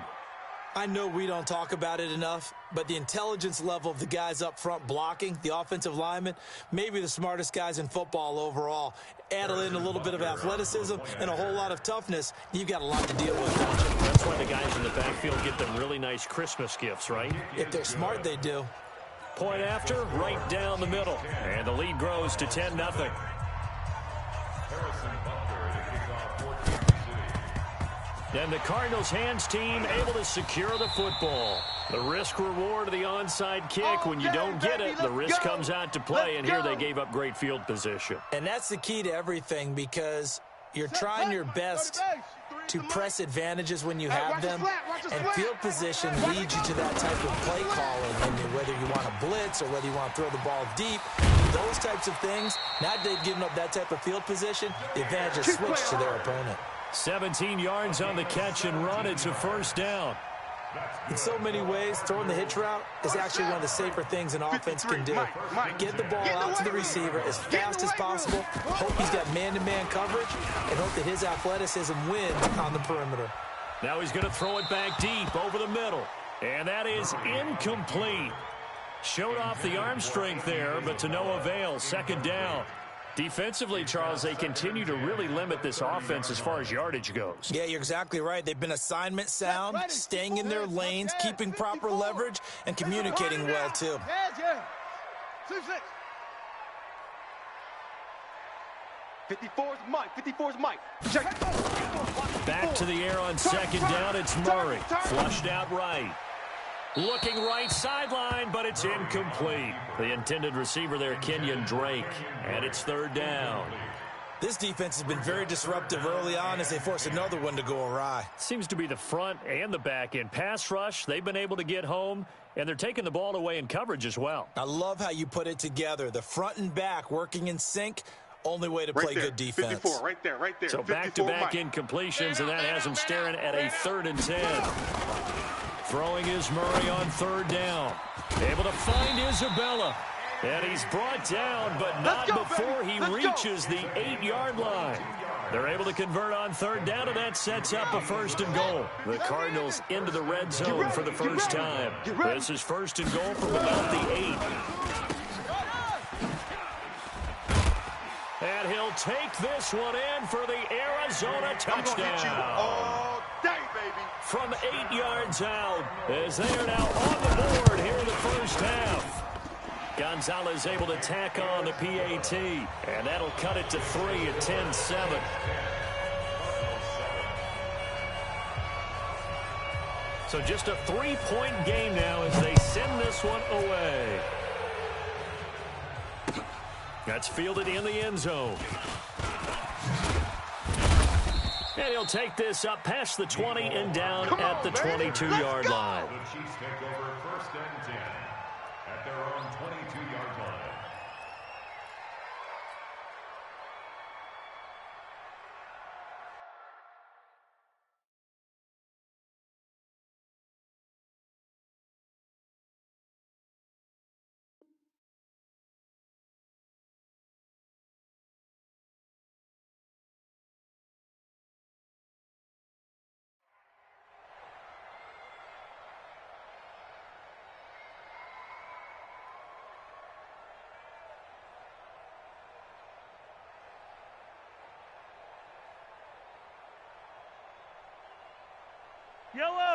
I know we don't talk about it enough, but the intelligence level of the guys up front blocking, the offensive linemen, maybe the smartest guys in football overall. Add in a little bit of athleticism and a whole lot of toughness, you've got a lot to deal with. That's why the guys in the backfield get them really nice Christmas gifts, right? If they're smart, they do. Point after, right down the middle. And the lead grows to 10-0. And the Cardinals' hands team able to secure the football. The risk-reward of the onside kick. When you don't get it, the risk comes out to play, and here they gave up great field position. And that's the key to everything, because you're trying your best to press advantages when you have them, and field position leads you to that type of play calling. And whether you want to blitz or whether you want to throw the ball deep, those types of things, now that they've given up that type of field position, the advantage is switched to their opponent. 17 yards on the catch and run. It's a 1st down. In so many ways, throwing the hitch route is actually one of the safer things an offense can do. Get the ball out to the receiver as fast as possible, hope he's got man-to-man coverage, and hope that his athleticism wins on the perimeter. Now he's going to throw it back deep over the middle. And that is incomplete. Showed off the arm strength there, but to no avail. Second down. Defensively, Charles, they continue to really limit this offense as far as yardage goes. Yeah, you're exactly right. They've been assignment sound, staying in their lanes, keeping proper leverage, and communicating well, too. 54's Mike. 54's Mike. Check. Back to the air on second down. It's Murray. Flushed out right. Looking right sideline, but it's incomplete. The intended receiver there, Kenyon Drake. And it's third down. This defense has been very disruptive early on as they force another one to go awry. Seems to be the front and the back end. Pass rush, they've been able to get home, and they're taking the ball away in coverage as well. I love how you put it together. The front and back working in sync. Only way to play good defense. 54, right there. So back-to-back incompletions, and that has him staring at a 3rd and 10. Throwing is Murray on third down. Able to find Isabella. And he's brought down, but not before he reaches the 8-yard line. They're able to convert on third down, and that sets up a 1st and goal. The Cardinals into the red zone for the first time. This is 1st and goal from about the 8. And he'll take this one in for the Arizona touchdown. From 8 yards out, as they are now on the board here in the first half. Gonzalez able to tack on the PAT, and that'll cut it to 3 at 10-7. So just a 3-point game now as they send this one away. That's fielded in the end zone. And he'll take this up past the 20 and down at the 22-yard line. The Chiefs take over 1st and 10 at their own 22-yard line.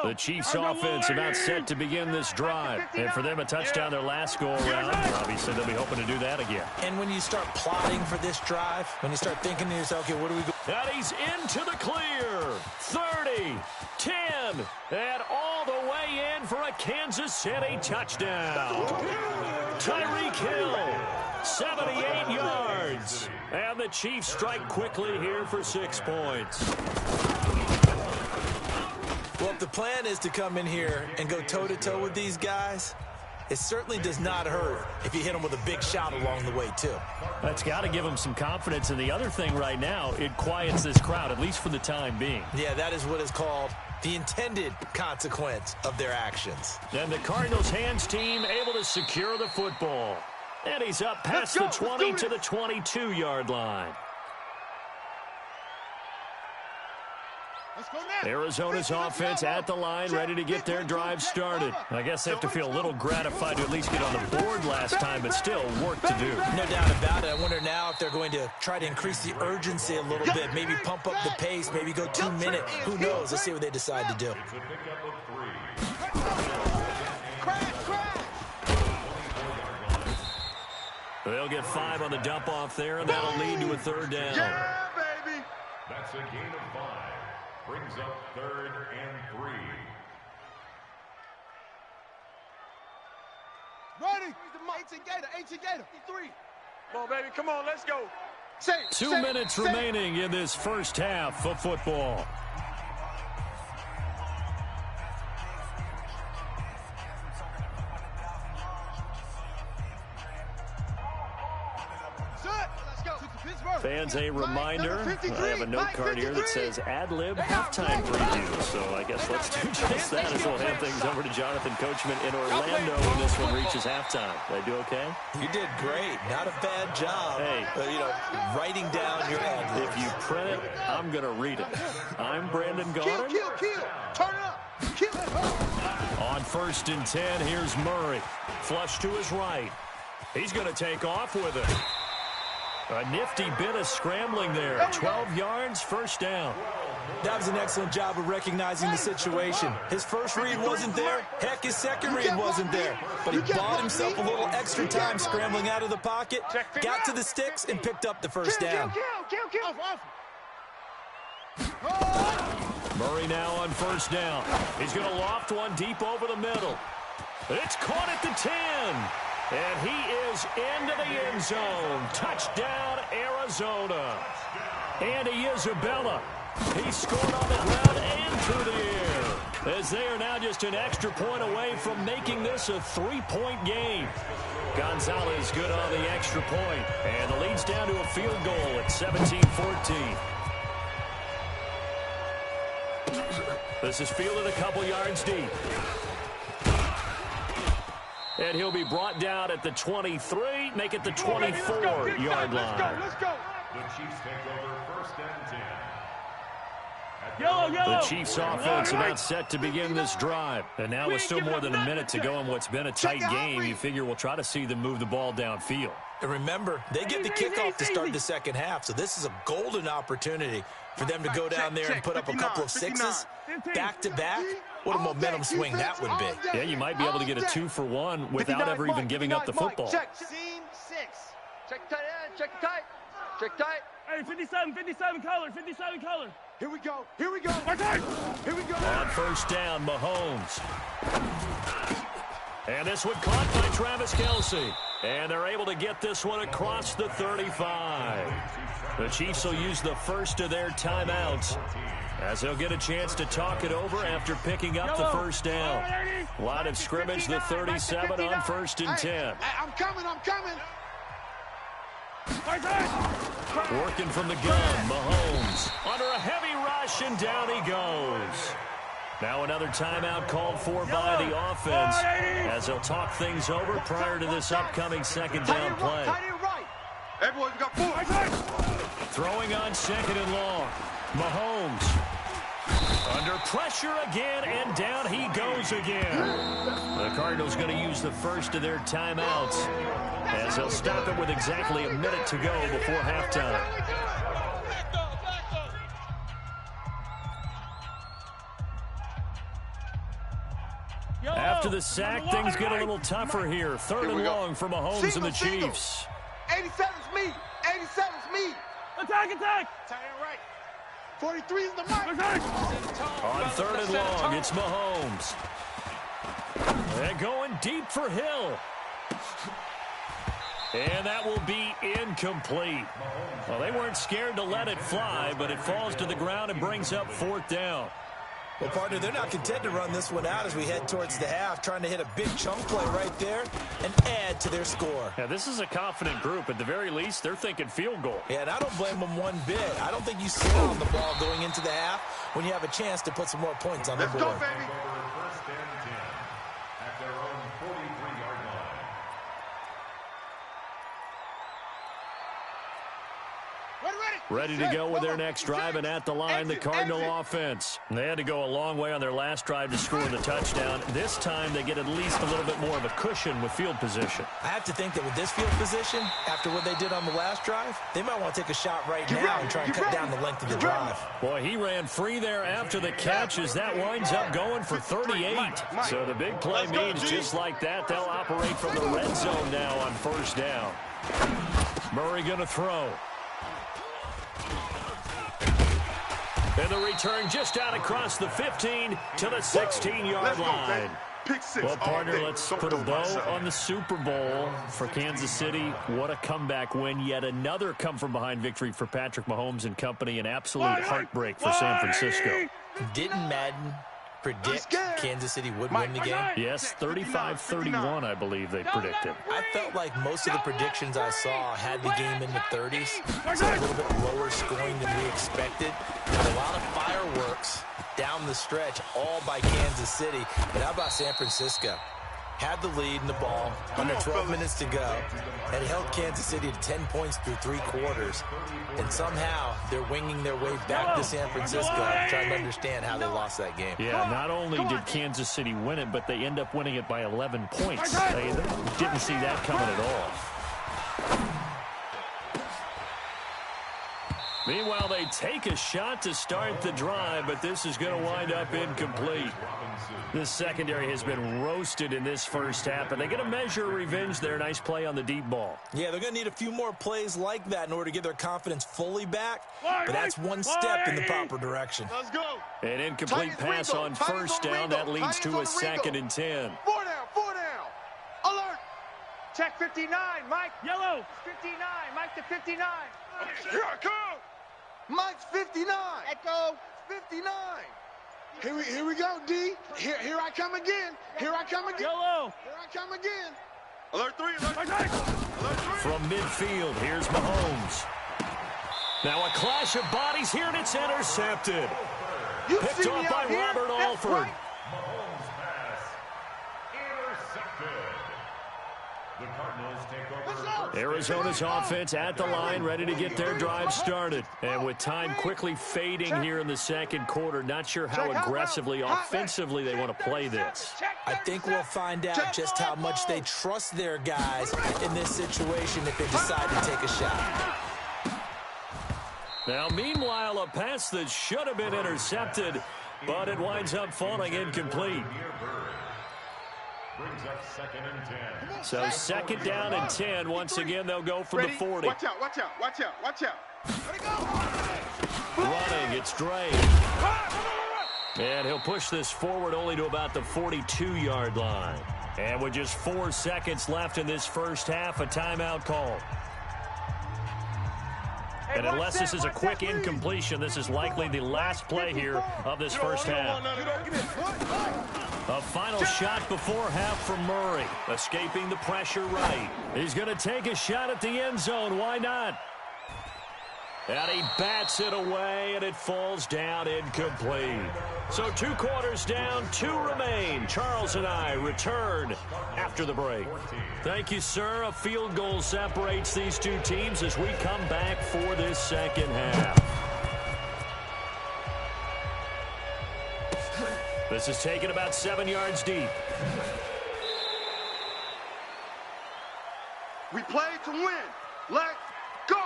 The Chiefs offense about set to begin this drive. And for them, a touchdown their last go-around. Obviously, they'll be hoping to do that again. And when you start plotting for this drive, when you start thinking to yourself, okay, what do we go? And he's into the clear. 30, 10, and all the way in for a Kansas City touchdown. Tyreek Hill, 78 yards. And the Chiefs strike quickly here for 6 points. Well, if the plan is to come in here and go toe-to-toe with these guys, it certainly does not hurt if you hit them with a big shot along the way, too. That's got to give them some confidence. And the other thing right now, it quiets this crowd, at least for the time being. Yeah, that is what is called the intended consequence of their actions. And the Cardinals' hands team able to secure the football. And he's up past the 20 to the 22-yard line. Arizona's offense at the line, ready to get their drive started. I guess they have to feel a little gratified to at least get on the board last time, but still work to do. No doubt about it. I wonder now if they're going to try to increase the urgency a little bit, maybe pump up the pace, maybe go 2 minute. Who knows? Let's see what they decide to do. It's a pickup of 3. They'll get 5 on the dump off there, and that'll lead to a 3rd down. Yeah, baby. That's a gain of 5. Brings up 3rd and 3. Ready. Ancient Gator. 3. Come on, baby. Come on, let's go. 2 minutes remaining in this first half of football. Let's go. Fans, a reminder, I have a note card here that says ad-lib halftime preview. So I guess let's do just that as we'll hand things over to Jonathan Coachman in Orlando when this one reaches halftime. Did I do okay? You did great. Not a bad job. Hey, writing down your ad-libs. If you print it, I'm going to read it. I'm Brandon Gaudin. Kill. Turn it up. Kill it. On 1st and 10, here's Murray. Flush to his right. He's going to take off with it. A nifty bit of scrambling there. 12 yards, first down. That was an excellent job of recognizing the situation. His first read wasn't there. Heck, his second read wasn't there. But he bought himself a little extra time scrambling out of the pocket, got to the sticks, and picked up the first down. Murray now on 1st down. He's going to loft one deep over the middle. It's caught at the 10. And he is into the end zone. Touchdown, Arizona. Andy Isabella. He scored on the ground and through the air, as they are now just an extra point away from making this a 3-point game. Gonzalez good on the extra point, and the lead's down to a field goal at 17-14. This is fielded a couple yards deep. And he'll be brought down at the 23, make it the 24-yard line. The Chiefs take over 1st and 10. The Chiefs offense about set to begin this drive. And now with still more than a minute to go in what's been a tight game, you figure we'll try to see them move the ball downfield. And remember, they get the kickoff to start the second half, so this is a golden opportunity for them to go down there and put up a couple of sixes back-to-back. What a momentum swing that would be. Yeah, you might be able to get a 2-for-1 without ever even giving up the football. Check. Seam 6. Check tight end. Check tight. Check tight. Hey, 57 color. Here we go. Here we go. On 1st down, Mahomes. And this one caught by Travis Kelce. And they're able to get this one across the 35. The Chiefs will use the first of their timeouts, as they'll get a chance to talk it over after picking up the first down. Line of scrimmage, the 37 on 1st and 10. I'm coming. Working from the gun, Mahomes under a heavy rush, and down he goes. Now another timeout called for by the offense, as they'll talk things over prior to this upcoming second down play. Everyone's got 4. Throwing on 2nd and long. Mahomes under pressure again, and down he goes again. The Cardinals going to use the first of their timeouts, as they'll stop it with exactly a minute to go before halftime. After the sack, things get a little tougher here. 3rd and long for Mahomes and the Chiefs. 87's me. Attack. Tight end right. 43 is the mark. On 3rd and long, it's Mahomes. They're going deep for Hill. And that will be incomplete. Well, they weren't scared to let it fly, but it falls to the ground and brings up 4th down. Well, partner, they're not content to run this one out as we head towards the half, trying to hit a big chunk play right there and add to their score. Yeah, this is a confident group. At the very least, they're thinking field goal. Yeah, and I don't blame them one bit. I don't think you sit on the ball going into the half when you have a chance to put some more points on the board. Let's go, baby. 1st and 10 at their own 43-yard line. Ready to go with their next drive, and at the line, the Cardinal offense. They had to go a long way on their last drive to score the touchdown. This time, they get at least a little bit more of a cushion with field position. I have to think that with this field position, after what they did on the last drive, they might want to take a shot right now and try and cut down the length of the drive. Boy, he ran free there after the catch, as that winds up going for 38. So the big play means just like that, they'll operate from the red zone now on 1st down. Murray going to throw. And the return just out across the 15 to the 16-yard line. Well, partner, let's put a bow on the Super Bowl for Kansas City. What a comeback win. Yet another come-from-behind victory for Patrick Mahomes and company. An absolute heartbreak for San Francisco. Didn't Madden predict Kansas City would win the game? Yes, 35-31, I believe they predicted. I felt like most of the predictions I saw had the game in the 30s, so a little bit lower scoring than we expected. But a lot of fireworks down the stretch, all by Kansas City. But how about San Francisco? Had the lead in the ball, under 12 minutes to go, and held Kansas City to 10 points through 3 quarters. And somehow, they're winging their way back to San Francisco, trying to understand how they lost that game. Yeah, not only did Kansas City win it, but they end up winning it by 11 points. They didn't see that coming at all. Meanwhile, they take a shot to start the drive, but this is going to wind up incomplete. This secondary has been roasted in this first half, and they get a measure of revenge there. Nice play on the deep ball. Yeah, they're going to need a few more plays like that in order to get their confidence fully back, but that's one step in the proper direction. Let's go. An incomplete pass on first down. That leads to a 2nd and 10. 4 down. Alert. Check 59, Mike. Yellow. 59, Mike to 59. Here I come. Mike's 59. Echo. 59. Here we go, D. Here I come again. Here I come again. Yellow. Here I come again. Alert 3. Alert 3. From midfield, here's Mahomes. Now a clash of bodies here, and it's intercepted. Picked off by Robert Alford. Mahomes pass intercepted. The Cardinals take over. Arizona's offense at the line, ready to get their drive started. And with time quickly fading here in the second quarter, not sure how aggressively, offensively they want to play this. I think we'll find out just how much they trust their guys in this situation if they decide to take a shot. Now, meanwhile, a pass that should have been intercepted, but it winds up falling incomplete. Brings up 2nd and 10. So 2nd down and 10. Once again, they'll go from the 40. Watch out. Running, it's Dre. And he'll push this forward only to about the 42-yard line. And with just 4 seconds left in this first half, a timeout call. And unless this is a quick incompletion, this is likely the last play here of this first half. A final shot before half from Murray. Escaping the pressure right. He's going to take a shot at the end zone. Why not? And he bats it away, and it falls down incomplete. So 2 quarters down, 2 remain. Charles and I return after the break. Thank you, sir. A field goal separates these 2 teams as we come back for this second half. This is taken about 7 yards deep. We play to win. Let's go.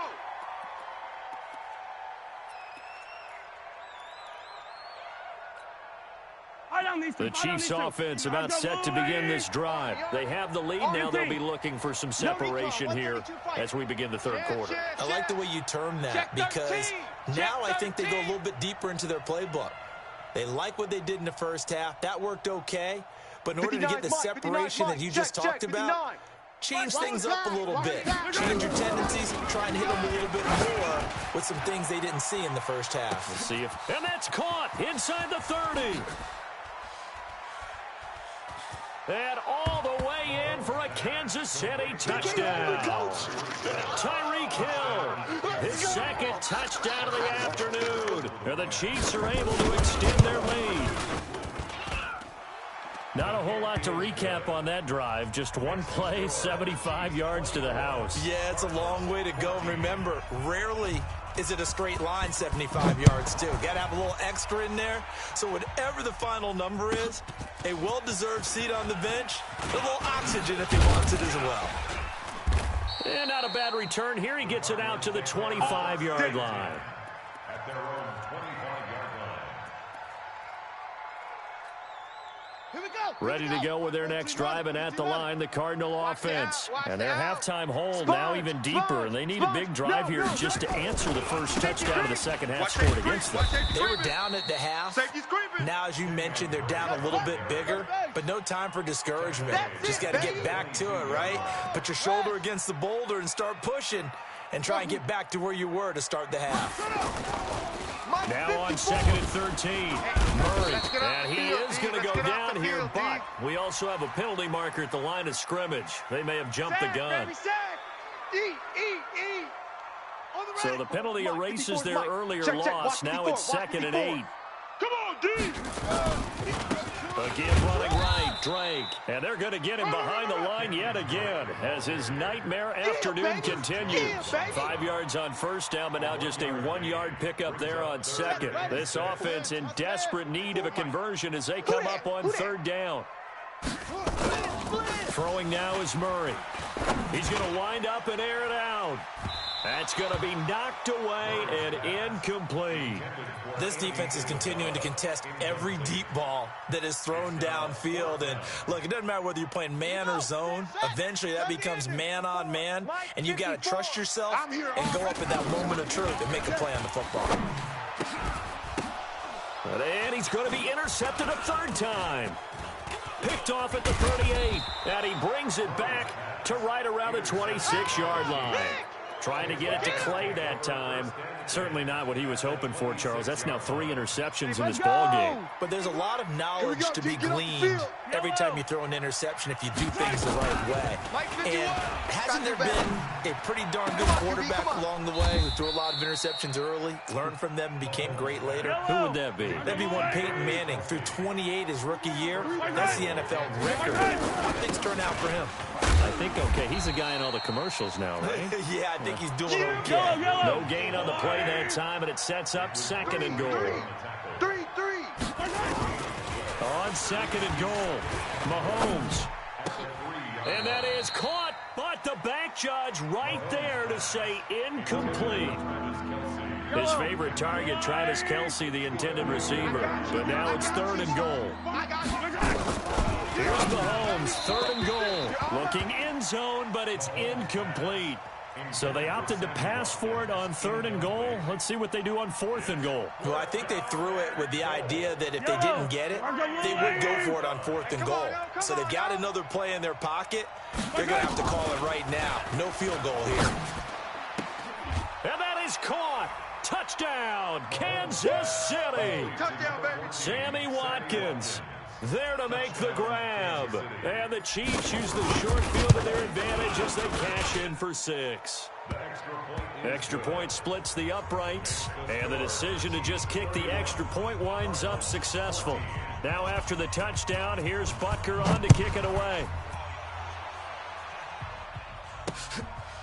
The Chiefs offense about set to begin this drive. They have the lead. Now they'll be looking for some separation here as we begin the third quarter. I like the way you term that because now I think they go a little bit deeper into their playbook. They like what they did in the first half. That worked okay. But in order to get the separation that you just talked about, change things up a little bit. Change your tendencies. Try and hit them a little bit more with some things they didn't see in the first half. Let's see if... And that's caught inside the 30. And all the way in for a Kansas City touchdown. Tyreek Hill, his 2nd touchdown of the afternoon. And the Chiefs are able to extend their lead. Not a whole lot to recap on that drive. Just one play, 75 yards to the house. Yeah, it's a long way to go. And remember, rarely is it a straight line 75 yards, too. Got to have a little extra in there. So whatever the final number is, a well-deserved seat on the bench, a little oxygen if he wants it as well. And not a bad return here. He gets it out to the 25-yard line. At their own 25-yard line. Here we go. Ready to go with their next drive, and at the line, the Cardinal offense. And their halftime hole now even deeper, and they need a big drive here just to answer the first touchdown of the second half scored against them. They were down at the half. Now, as you mentioned, they're down a little bit bigger, but no time for discouragement. Just got to get back to it, right? Put your shoulder against the boulder and start pushing and try and get back to where you were to start the half. Now on 2nd and 13. Murray, and he is going to go down here, but we also have a penalty marker at the line of scrimmage. They may have jumped the gun. So the penalty erases their earlier loss. Now it's 2nd and 8. Come on, D! Again running right, Drake. And they're going to get him behind the line yet again as his nightmare afternoon continues. 5 yards on first down, but now just a 1-yard pickup there on second. This offense in desperate need of a conversion as they come up on 3rd down. Throwing now is Murray. He's going to wind up and air it out. That's going to be knocked away and incomplete. This defense is continuing to contest every deep ball that is thrown downfield. And, look, it doesn't matter whether you're playing man or zone. Eventually, that becomes man-on-man, and you've got to trust yourself and go up at that moment of truth and make a play on the football. And he's going to be intercepted a 3rd time. Picked off at the 38, and he brings it back to right around the 26-yard line. Trying to get it to Clay that time. Certainly not what he was hoping for, Charles. That's now 3 interceptions in this ballgame. But there's a lot of knowledge to be gleaned every time you throw an interception if you do things the right way. And hasn't there been a pretty darn good quarterback along the way who threw a lot of interceptions early, learned from them, and became great later? Who would that be? That'd be one Peyton Manning. Threw 28 his rookie year. That's the NFL record. How things turn out for him? I think, okay, he's the guy in all the commercials now, right? Yeah, I think he's doing okay. No gain on the play that time, and it sets up 2nd and goal. 3. On 2nd and goal, Mahomes. And that is caught, but the back judge right there to say incomplete. His favorite target, Travis Kelce, the intended receiver. But now it's 3rd and goal. Here's Mahomes, 3rd and goal. Looking end zone, but it's incomplete. So they opted to pass for it on 3rd and goal. Let's see what they do on 4th and goal. Well, I think they threw it with the idea that if they didn't get it, they would go for it on 4th and goal. So they've got another play in their pocket. They're going to have to call it right now. No field goal here. And that is caught. Touchdown, Kansas City. Touchdown, baby. Sammy Watkins there to make the grab. And the Chiefs use the short field to their advantage as they cash in for 6. Extra point splits the uprights, and the decision to just kick the extra point winds up successful. Now after the touchdown, here's Butker on to kick it away.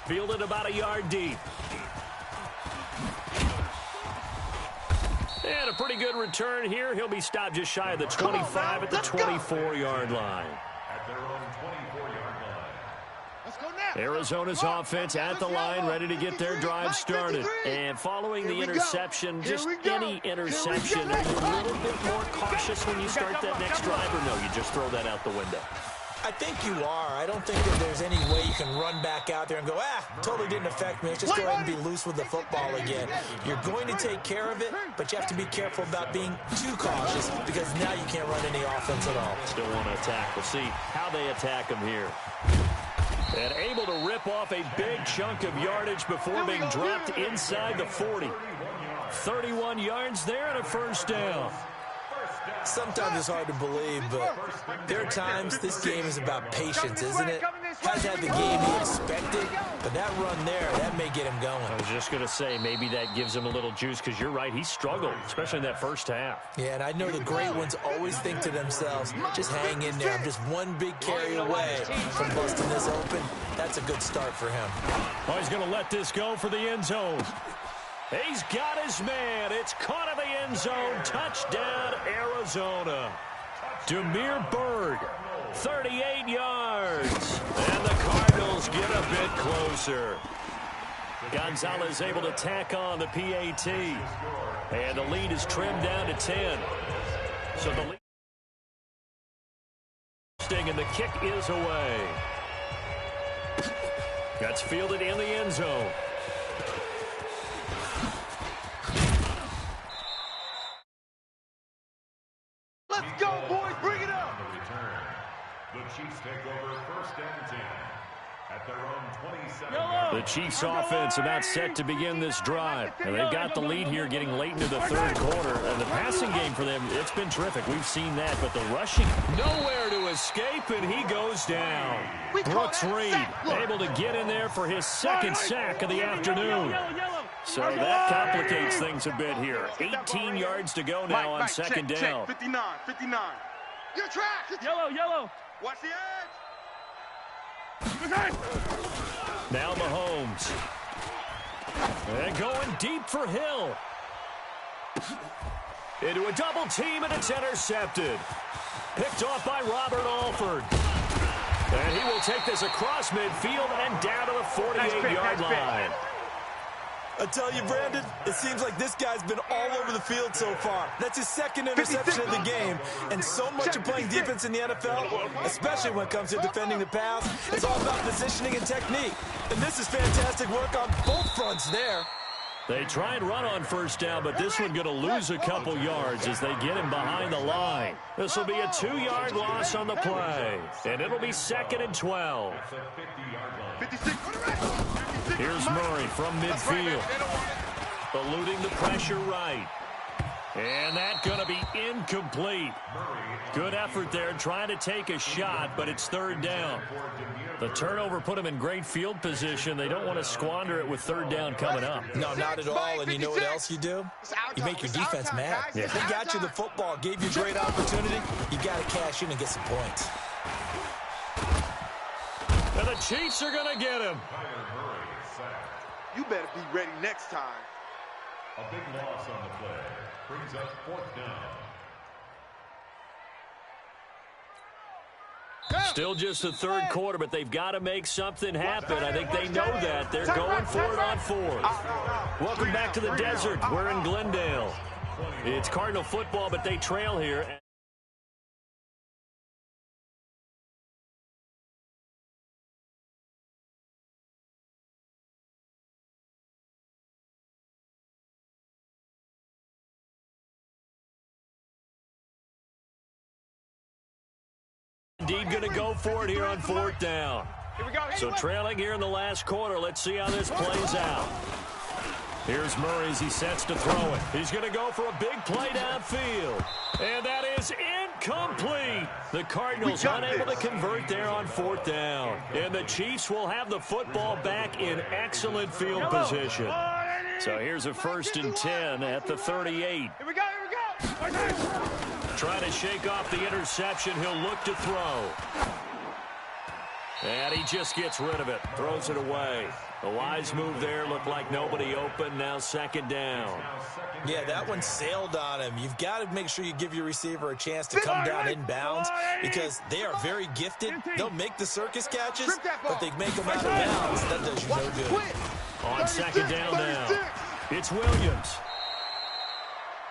Fielded about a yard deep. And a pretty good return here. He'll be stopped just shy of the 25 at the 24-yard line. At their own 24-yard line. Let's go now. Arizona's offense at the line, ready to get their drive started. And following the interception, just any interception, are you a little bit more cautious when you start that next drive, or no, you just throw that out the window? I think you are. I don't think that there's any way you can run back out there and go, totally didn't affect me. Let's just go ahead and be loose with the football again. You're going to take care of it, but you have to be careful about being too cautious because now you can't run any offense at all. Still want to attack. We'll see how they attack him here. And able to rip off a big chunk of yardage before being dropped inside the 40. 31 yards there and a 1st down. Sometimes it's hard to believe, but there are times this game is about patience, isn't it? Hasn't had the game he expected, but that run there, that may get him going. I was just going to say, maybe that gives him a little juice, because you're right, he struggled, especially in that first half. Yeah, and I know the great ones always think to themselves, just hang in there. I'm just one big carry away from busting this open. That's a good start for him. Oh, he's going to let this go for the end zone. He's got his man. It's caught in the end zone. Touchdown, Arizona. Damiere Byrd, 38 yards. And the Cardinals get a bit closer. Gonzalez able to tack on the PAT. And the lead is trimmed down to 10. So the lead and the kick is away. That's fielded in the end zone. Let's go, boys. Bring it up. On the return, the Chiefs take over 1st and 10 at their own The Chiefs offense about set to begin this drive. And they've got the lead here getting late into the third quarter. And the passing game for them, it's been terrific. We've seen that. But the rushing, nowhere to escape, and he goes down. Brooks Reed able to get in there for his second sack of the afternoon. So that complicates things a bit here. 18 yards to go now on second down. 59. Your track. Yellow. Watch the edge. Now Mahomes. And going deep for Hill. Into a double team, and it's intercepted. Picked off by Robert Alford. And he will take this across midfield and down to the 48-yard line. I tell you, Brandon, it seems like this guy's been all over the field so far. That's his second interception of the game. And so much of playing defense in the NFL, especially when it comes to defending the pass, is all about positioning and technique. And this is fantastic work on both fronts there. They try and run on first down, but this one going to lose a couple yards as they get him behind the line. This will be a 2-yard loss on the play. And it'll be 2nd and 12. 56. Here's Murray from midfield. Eluding the pressure right. And that's going to be incomplete. Good effort there trying to take a shot, but it's third down. The turnover put them in great field position. They don't want to squander it with third down coming up. No, not at all. And you know what else you do? You make your defense mad. Yeah. They got you the football, gave you a great opportunity. You got to cash in and get some points. And the Chiefs are going to get him. You better be ready next time. A big loss on the play. Brings up 4th down. Still just the third quarter, but they've got to make something happen. I think they know that. They're going for it on 4th. Welcome back to the desert. We're in Glendale. It's Cardinal football, but they trail here. Indeed going to go for it here on 4th down. Here we go. So trailing here in the last quarter. Let's see how this plays out. Here's Murray as he sets to throw it. He's going to go for a big play downfield. And that is incomplete. The Cardinals unable to convert there on 4th down. And the Chiefs will have the football back in excellent field position. So here's a 1st and 10 at the 38. Here we go. Trying to shake off the interception. He'll look to throw. And he just gets rid of it. Throws it away. A wise move there. Looked like nobody open. Now 2nd down. Yeah, that one sailed on him. You've got to make sure you give your receiver a chance to come down inbounds because they are very gifted. They'll make the circus catches, but they make them out of bounds. That does you no good. On 2nd down now. It's Williams.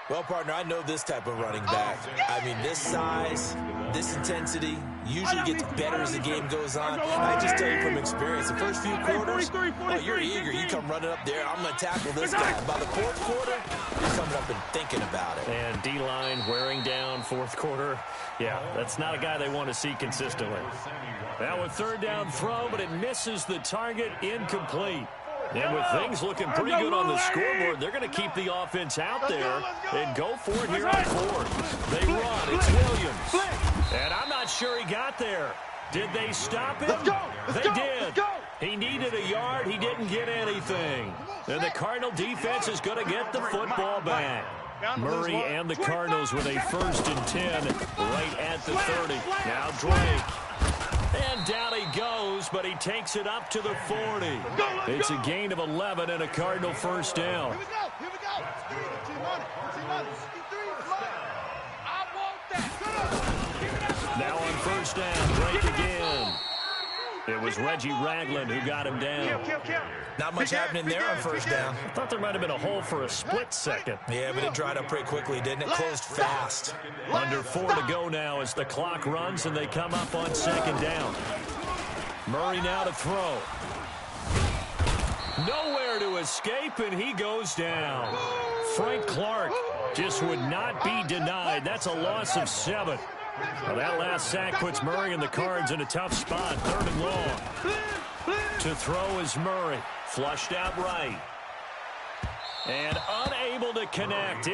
Well, partner, I know this type of running back. I mean, this size, this intensity usually gets better as the game goes on. I just tell you from experience, the first few quarters, well, you're eager. You come running up there, I'm going to tackle this guy. By the 4th quarter, you're coming up and thinking about it. And D-line wearing down 4th quarter. Yeah, that's not a guy they want to see consistently. Now a 3rd down throw, but it misses the target, incomplete. And with things looking pretty good on the scoreboard, they're going to keep the offense out there and go for it here on 4th. They run. It's Williams. And I'm not sure he got there. Did they stop him? They did. He needed a yard. He didn't get anything. And the Cardinal defense is going to get the football back. Murray and the Cardinals with a 1st and 10 right at the 30. Now Drake. And down he goes, but he takes it up to the 40. It's a gain of 11 and a Cardinal 1st down. Here we go. Now on 1st down, Drake again. It was Reggie Ragland who got him down. Not much happening there on 1st down. I thought there might have been a hole for a split second. Yeah, but it dried up pretty quickly, didn't it? Closed fast. Under 4 to go now as the clock runs and they come up on 2nd down. Murray now to throw. Nowhere to escape, and he goes down. Frank Clark just would not be denied. That's a loss of 7. Well, that last sack puts Murray and the Cards in a tough spot. 3rd and long. To throw is Murray. Flushed out right. And unable to connect.